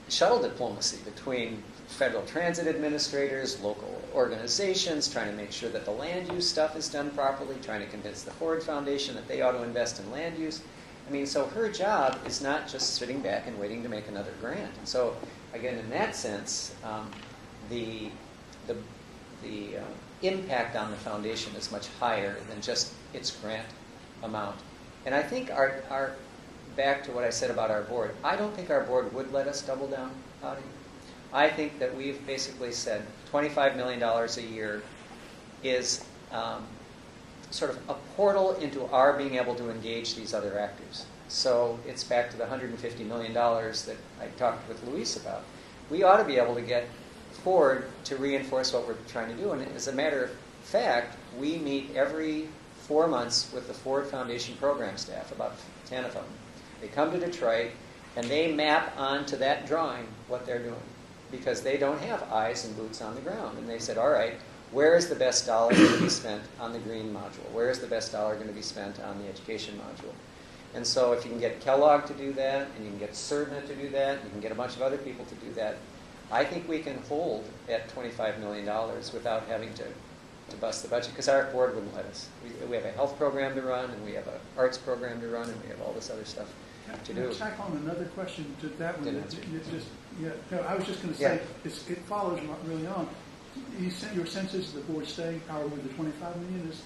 shuttle diplomacy between federal transit administrators, local organizations, trying to make sure that the land use stuff is done properly, trying to convince the Ford Foundation that they ought to invest in land use. I mean, so her job is not just sitting back and waiting to make another grant. And so, again, in that sense, the impact on the foundation is much higher than just its grant amount. And I think our back to what I said about our board, I don't think our board would let us double down, Hadi. I think that we've basically said $25 million a year is sort of a portal into our being able to engage these other actors. So it's back to the $150 million that I talked with Luis about. We ought to be able to get Ford to reinforce what we're trying to do. And as a matter of fact, we meet every 4 months with the Ford Foundation program staff, about 10 of them. They come to Detroit, and they map onto that drawing what they're doing, because they don't have eyes and boots on the ground. And they said, all right, where is the best dollar going to be spent on the green module? Where is the best dollar going to be spent on the education module? And so if you can get Kellogg to do that, and you can get CERNA to do that, and you can get a bunch of other people to do that, I think we can hold at $25 million without having to bust the budget, because our board wouldn't let us. We have a health program to run, and we have an arts program to run, and we have all this other stuff to do. Tack on another question to that one. No, I was just going to say, it follows really on. Your sense is the board's staying power with the $25 million is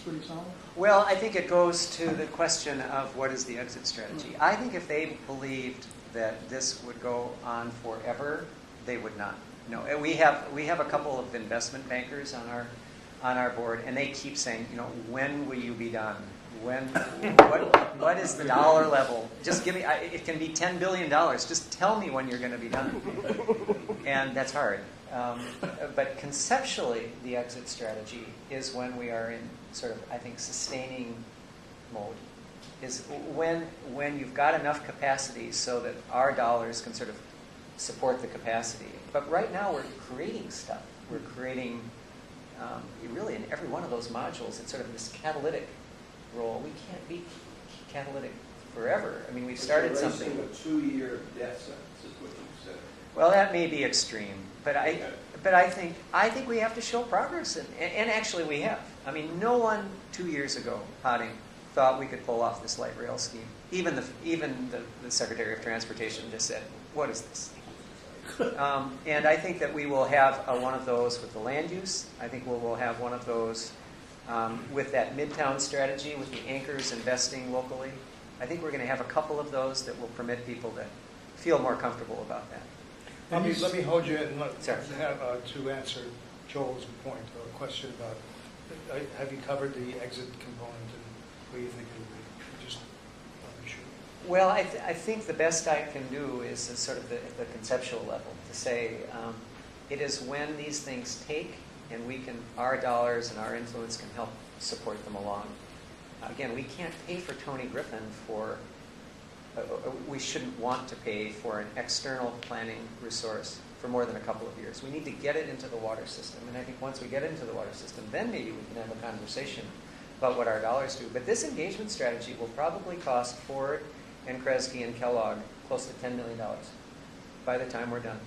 pretty solid? Well, I think it goes to the question of what is the exit strategy. I think if they believed that this would go on forever, they would not. No, we have a couple of investment bankers on our board, and they keep saying, when will you be done? What is the dollar level? Just give me. It can be $10 billion. Just tell me when you're going to be done. And that's hard. But conceptually, the exit strategy is when we are in sort of, I think, sustaining mode. Is when you've got enough capacity so that our dollars can sort of support the capacity. But right now, we're creating stuff. We're creating, really in every one of those modules, it's sort of this catalytic role. We can't be catalytic forever. I mean, we've started something. A 2-year death sentence is what you said. Well, that may be extreme, but I think we have to show progress, and actually we have. I mean, no one 2 years ago, Hotting, thought we could pull off this light rail scheme. Even the Secretary of Transportation just said, "What is this?" And I think that we will have one of those with the land use. I think we'll have one of those with that Midtown strategy, with the anchors investing locally. I think we're going to have a couple of those that will permit people to feel more comfortable about that. Let me hold you and to answer Joel's point or question about have you covered the exit component and what do you think it would be? Just sure. Well, I think the best I can do is sort of the conceptual level to say it is when these things take and our dollars and our influence can help support them along. Again, we can't pay for Tony Griffin we shouldn't want to pay for an external planning resource for more than a couple of years. We need to get it into the water system. And I think once we get it into the water system, then maybe we can have a conversation about what our dollars do. But this engagement strategy will probably cost Ford and Kresge and Kellogg close to $10 million by the time we're done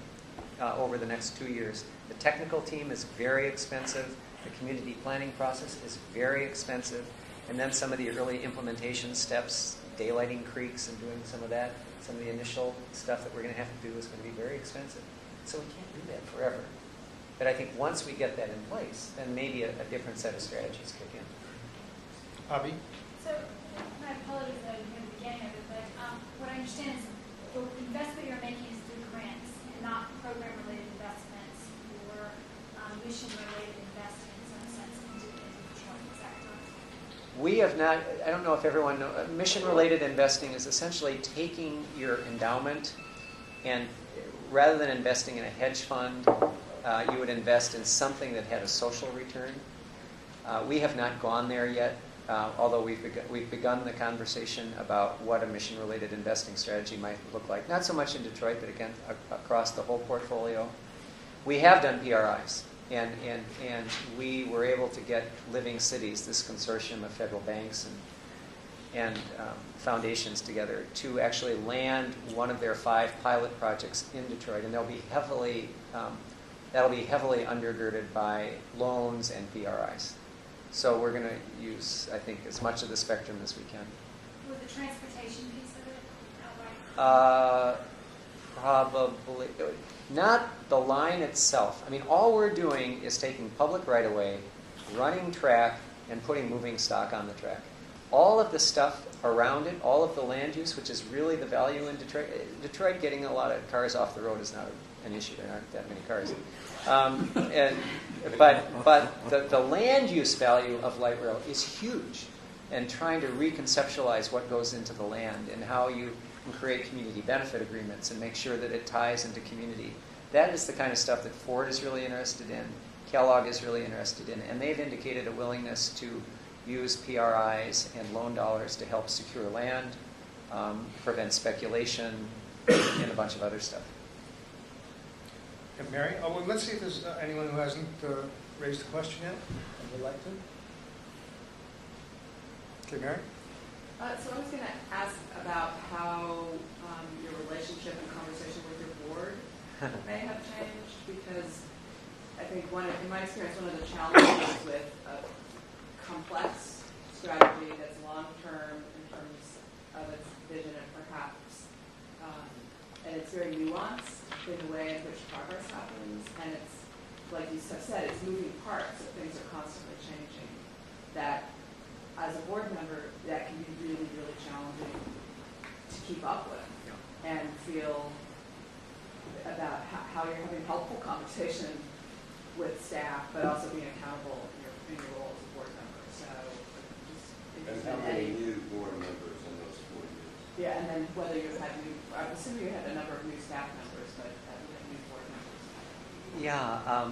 over the next 2 years. The technical team is very expensive. The community planning process is very expensive. And then some of the early implementation steps, daylighting creeks and doing some of that, some of the initial stuff that we're going to have to do is going to be very expensive. So we can't do that forever. But I think once we get that in place, then maybe a different set of strategies kick in. Bobby? So, my apologies that I didn't hear the beginning of it, but what I understand is the investment you're making is through grants and not program-related investments or mission-related investments in a sense into Detroit. Is that correct? We have not, I don't know if everyone knows, mission-related investing is essentially taking your endowment and rather than investing in a hedge fund, you would invest in something that had a social return. We have not gone there yet, although we've begun the conversation about what a mission-related investing strategy might look like. Not so much in Detroit, but again, across the whole portfolio. We have done PRIs. And we were able to get Living Cities, this consortium of federal banks and foundations together to actually land one of their 5 pilot projects in Detroit, and that'll be heavily undergirded by loans and PRIs. So we're going to use, I think, as much of the spectrum as we can. With the transportation piece of it outright? Probably. Not the line itself. I mean, all we're doing is taking public right-of-way, running track, and putting moving stock on the track. All of the stuff around it, all of the land use, which is really the value in Detroit. Detroit getting a lot of cars off the road is not an issue. There aren't that many cars. But the land use value of light rail is huge. And trying to reconceptualize what goes into the land and how you can create community benefit agreements and make sure that it ties into community. That is the kind of stuff that Ford is really interested in, Kellogg is really interested in, and they've indicated a willingness to use PRIs and loan dollars to help secure land, prevent speculation, and a bunch of other stuff. And Mary? Oh, well, let's see if there's anyone who hasn't raised a question yet and would like to. Okay, Mary? So I was going to ask about how your relationship and conversation with your board may have changed, because I think in my experience, one of the challenges with a complex strategy that's long-term in terms of its vision and perhaps, and it's very nuanced in the way in which progress happens, and it's, like you said, it's moving parts, so things are constantly changing, that as a board member, that can be really, really challenging to keep up with and feel about how you're having helpful conversation with staff, but also being accountable in your role as a board member. So just And how many new board members in those 4 years? yeah, and then whether you had new, I'm assuming you had a number of new staff members, but you had new board members. Yeah,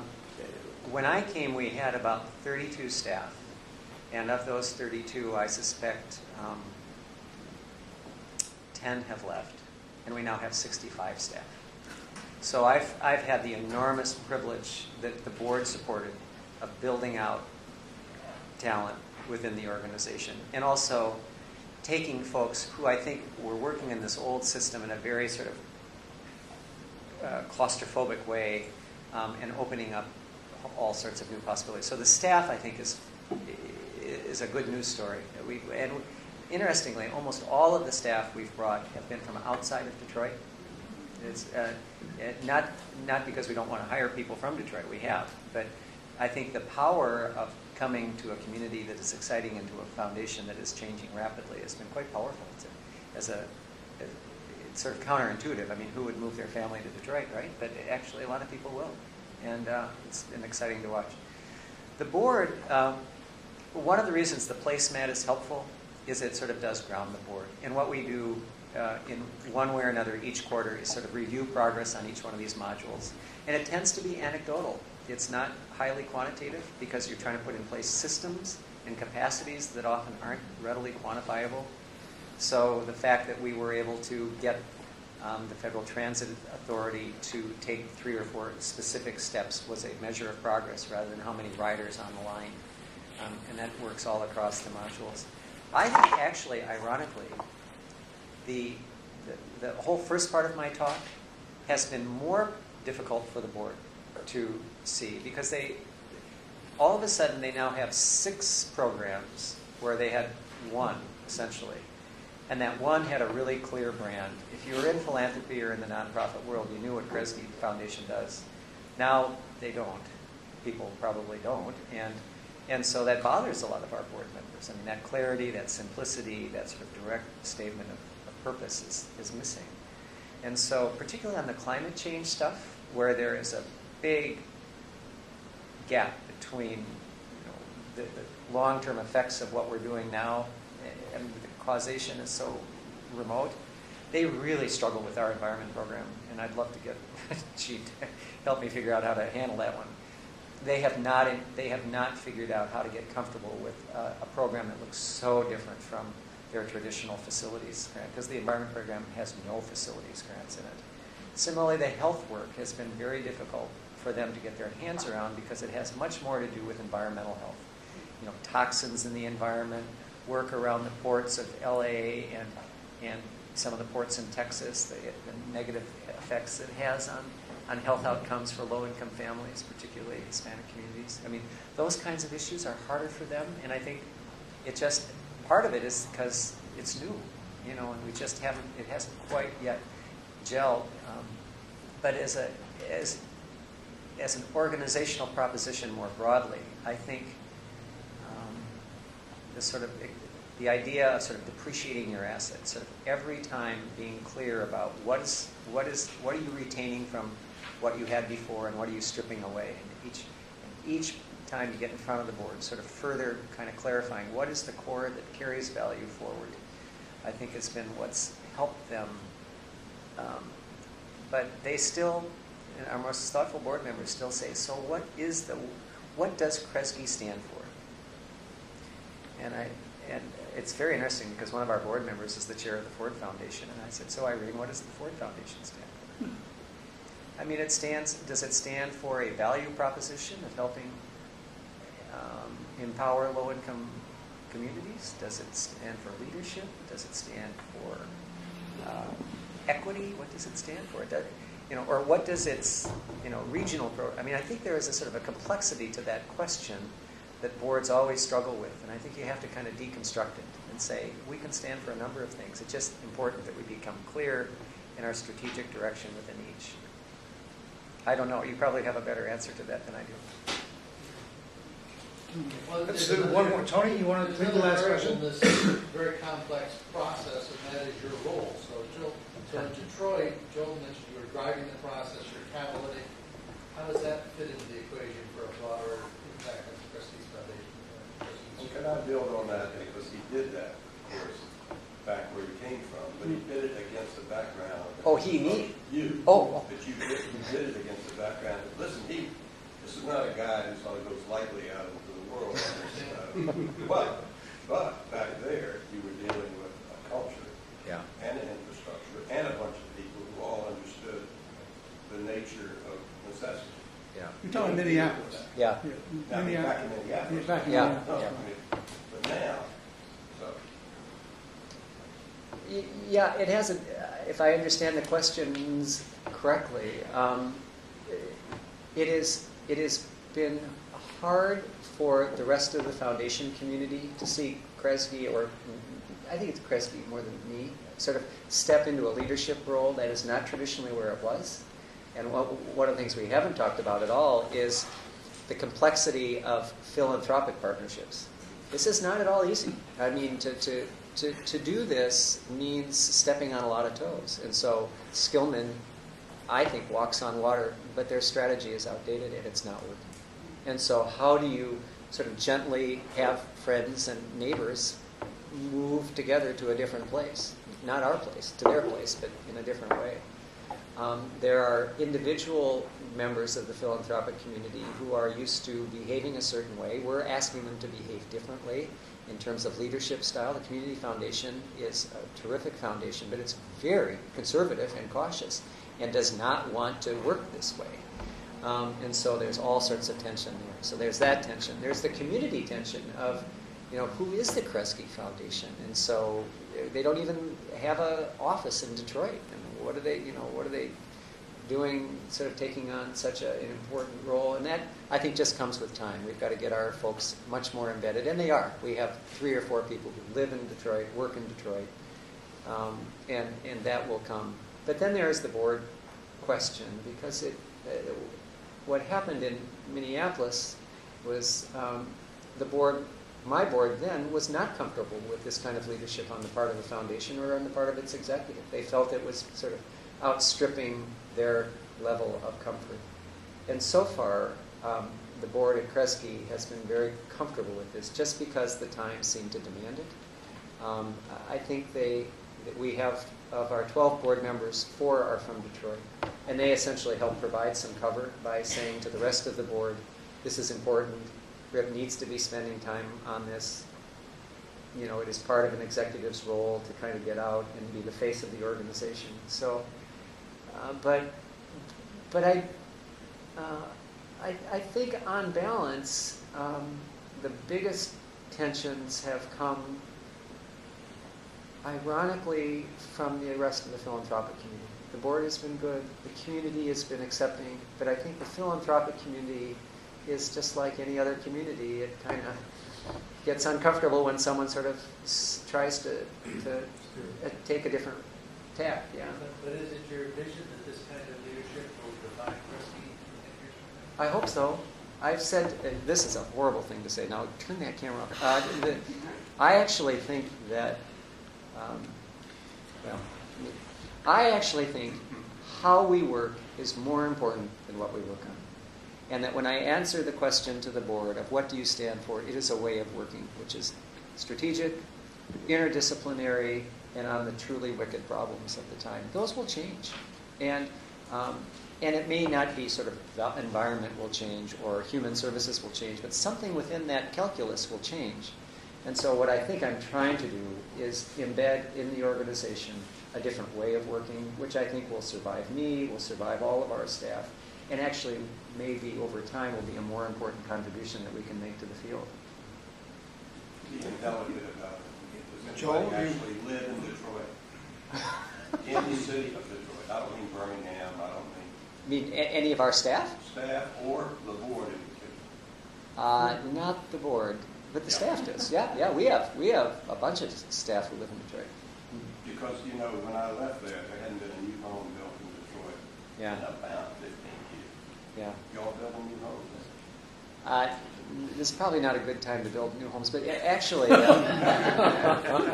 when I came, we had about 32 staff, and of those 32, I suspect 10 have left, and we now have 65 staff. So I've had the enormous privilege that the board supported of building out talent within the organization, and also taking folks who I think were working in this old system in a very sort of claustrophobic way, and opening up all sorts of new possibilities. So the staff, I think, is a good news story. And interestingly, almost all of the staff we've brought have been from outside of Detroit. It's not because we don't want to hire people from Detroit. We have, but I think the power of coming to a community that is exciting into a foundation that is changing rapidly has been quite powerful. It's sort of counterintuitive. I mean, who would move their family to Detroit, right? But actually, a lot of people will, and it's been exciting to watch. The board. One of the reasons the placemat is helpful is it sort of does ground the board. And what we do in one way or another each quarter is sort of review progress on each one of these modules. And it tends to be anecdotal. It's not highly quantitative because you're trying to put in place systems and capacities that often aren't readily quantifiable. So the fact that we were able to get the Federal Transit Authority to take 3 or 4 specific steps was a measure of progress rather than how many riders on the line. And that works all across the modules. I think actually, ironically, the whole first part of my talk has been more difficult for the board to see because all of a sudden they now have 6 programs where they had 1 essentially, and that 1 had a really clear brand. If you were in philanthropy or in the nonprofit world, you knew what Kresge Foundation does. Now they don't. People probably don't, and so that bothers a lot of our board members. I mean, that clarity, that simplicity, that sort of direct statement of purpose is missing. And so, particularly on the climate change stuff, where there is a big gap between the long-term effects of what we're doing now, and the causation is so remote, they really struggle with our environment program. And I'd love to get Chief to help me figure out how to handle that one. They have not figured out how to get comfortable with a program that looks so different from their traditional facilities grant, because the environment program has no facilities grants in it. Similarly, the health work has been very difficult for them to get their hands around because it has much more to do with environmental health. Toxins in the environment, work around the ports of LA and some of the ports in Texas, the negative effects it has on health outcomes for low-income families, particularly Hispanic communities. I mean, those kinds of issues are harder for them, and I think part of it is because it's new, and we just it hasn't quite yet gelled. But as an organizational proposition more broadly, I think the idea of sort of depreciating your assets, sort of every time being clear about what are you retaining from what you had before and what are you stripping away, and each time you get in front of the board, sort of further kind of clarifying what is the core that carries value forward, I think has been what's helped them. But they still, our most thoughtful board members still say, so what does Kresge stand for? And it's very interesting because one of our board members is the chair of the Ford Foundation, and I said, so Irene, what does the Ford Foundation stand for? I mean, does it stand for a value proposition of helping empower low-income communities? Does it stand for leadership? Does it stand for equity? What does it stand for? Or what does its regional program? I mean, I think there is a sort of a complexity to that question that boards always struggle with, and I think you have to kind of deconstruct it and say we can stand for a number of things. It's just important that we become clear in our strategic direction within each. I don't know. You probably have a better answer to that than I do. Well, Let's do one more. Tony, you want to take the last question? This very complex process, and that is your role. So So in Detroit, Joel mentioned you were driving the process, you're catalytic. How does that fit into the equation for a broader impact on the Prestige Foundation? Well, can I build on that? Because he did that, of course, back where he came from, but he did it against the background. You. Oh. But you did it against the background. Listen, this is not a guy who sort of goes lightly out into the world. But back there, you were dealing with a culture and an infrastructure and a bunch of people who all understood the nature of necessity. Yeah. You're talking Minneapolis. Yeah. Now, back in Minneapolis. Back in Yeah. Minneapolis. No, I mean, but now, so. Yeah, it hasn't. If I understand the questions correctly, it has been hard for the rest of the foundation community to see Kresge, or I think it's Kresge more than me, sort of step into a leadership role that is not traditionally where it was. And one of the things we haven't talked about at all is the complexity of philanthropic partnerships. This is not at all easy. I mean, to do this means stepping on a lot of toes. And so Skillman, I think, walks on water, but their strategy is outdated and it's not working. And so how do you sort of gently have friends and neighbors move together to a different place? Not our place, to their place, but in a different way. There are individual members of the philanthropic community who are used to behaving a certain way. We're asking them to behave differently in terms of leadership style. The Community Foundation is a terrific foundation, but it's very conservative and cautious and does not want to work this way. And so there's all sorts of tension there. So there's that tension. There's the community tension of, who is the Kresge Foundation? And so they don't even have an office in Detroit. And what are they doing, sort of taking on such an important role? And that, I think, just comes with time. We've got to get our folks much more embedded. And they are. We have 3 or 4 people who live in Detroit, work in Detroit. And that will come. But then there's the board question, because what happened in Minneapolis was my board then was not comfortable with this kind of leadership on the part of the foundation or on the part of its executive. They felt it was sort of outstripping their level of comfort. And so far, the board at Kresge has been very comfortable with this, just because the times seem to demand it. I think we have, of our 12 board members, 4 are from Detroit. And they essentially help provide some cover by saying to the rest of the board, this is important. Rip needs to be spending time on this. It is part of an executive's role to kind of get out and be the face of the organization. So, but I think on balance, the biggest tensions have come, ironically, from the rest of the philanthropic community. The board has been good, the community has been accepting, but I think the philanthropic community is just like any other community. It kind of gets uncomfortable when someone sort of tries to take a different tack. Yeah. But is it your vision that this kind of leadership will define Kresge in years from now? I hope so. I've said, and this is a horrible thing to say. Now turn that camera off. I actually think that. I actually think how we work is more important than what we work on. And that when I answer the question to the board of what do you stand for, it is a way of working, which is strategic, interdisciplinary, and on the truly wicked problems of the time. Those will change. And it may not be sort of the environment will change or human services will change, but something within that calculus will change. And so what I think I'm trying to do is embed in the organization a different way of working, which I think will survive me, will survive all of our staff, and actually maybe over time will be a more important contribution that we can make to the field. Be intelligent about it. Does Joel, anybody actually live in Detroit? In the city of Detroit. I don't mean Birmingham, I don't mean... Any of our staff? Staff or the board in particular. Not the board, but the staff does. Yeah, we have a bunch of staff who live in Detroit. Because, when I left there hadn't been a new home built in Detroit in about 15 years. Yeah. Y'all built a new home? This is probably not a good time to build new homes, but actually, a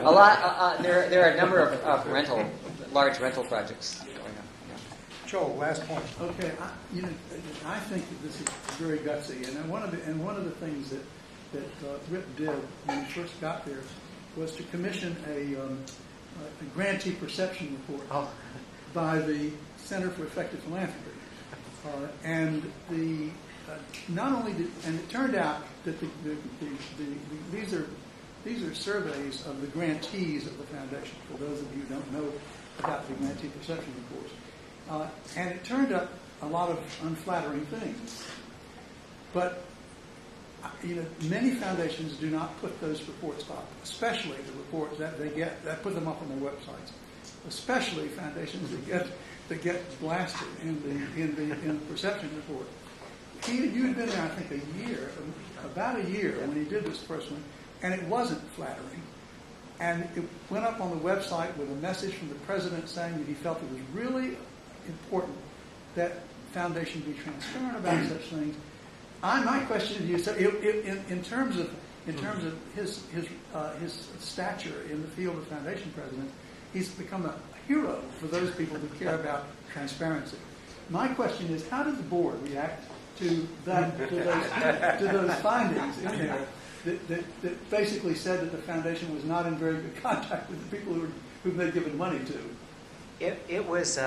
lot. There are a number of rental large rental projects going on. Yeah. Joel, last point. Okay, I think that this is very gutsy, and one of the things that Rip did when he first got there was to commission a grantee perception report by the Center for Effective Philanthropy, and it turned out that these are surveys of the grantees of the foundation. For those of you who don't know about the grantee perception reports, and it turned up a lot of unflattering things, but many foundations do not put those reports up, especially the reports that they get that put them up on their websites. Especially foundations that get blasted in the perception report. You had been there, I think, about a year when he did this first one, and it wasn't flattering. And it went up on the website with a message from the president saying that he felt it was really important that foundation be transparent about such things. My question to you is, in terms of his stature in the field of foundation president, he's become a hero for those people who care about transparency. My question is, how did the board react to those findings in there that basically said that the foundation was not in very good contact with the people who they'd given money to? It was.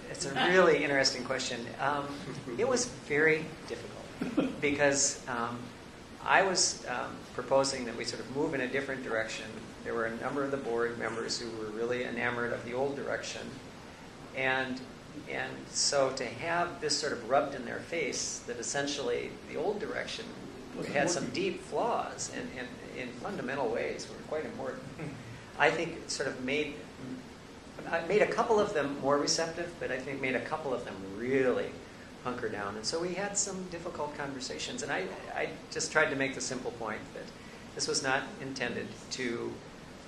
It's a really interesting question. It was very difficult because I was proposing that we sort of move in a different direction. There were a number of the board members who were really enamored of the old direction, and so to have this sort of rubbed in their face that essentially the old direction had some deep flaws and in fundamental ways were quite important. I think it sort of made a couple of them more receptive, but I think made a couple of them really hunker down. And so we had some difficult conversations. And I just tried to make the simple point that this was not intended to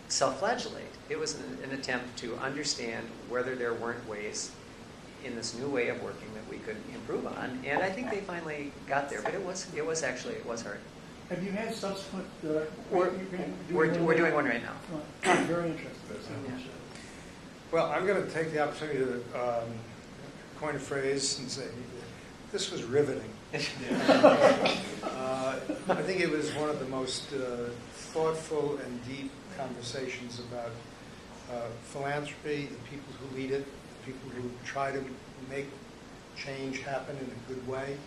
self-flagellate. It was an attempt to understand whether there weren't ways in this new way of working that we could improve on. And I think they finally got there. But it was hard. Have you had subsequent... We're doing one right now. I'm very interested. Well, I'm going to take the opportunity to coin a phrase and say, this was riveting. I think it was one of the most thoughtful and deep conversations about philanthropy, the people who lead it, the people who try to make change happen in a good way,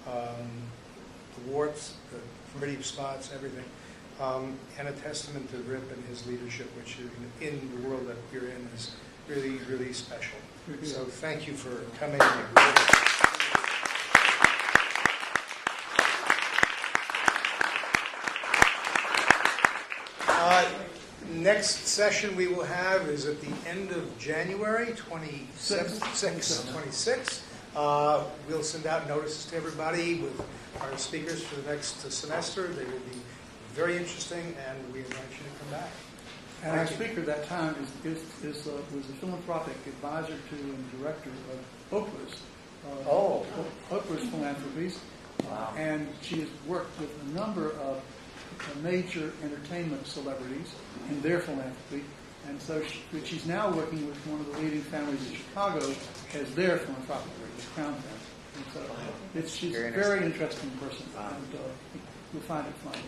the warts, the committee spots, everything. And a testament to Rip and his leadership, which in the world that we're in is really, really special. So thank you for coming. Next session we will have is at the end of January, 26. We'll send out notices to everybody with our speakers for the next semester. They will be very interesting, and we invite you to come back. And our speaker at that time was a philanthropic advisor to and director of Oprah's Philanthropies. Wow. And she has worked with a number of major entertainment celebrities in their philanthropy. And so she's now working with one of the leading families in Chicago as their philanthropic group, the Crown Family. And so she's a very interesting person. And you'll find it fun.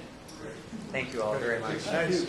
Thank you all very much. Thank you.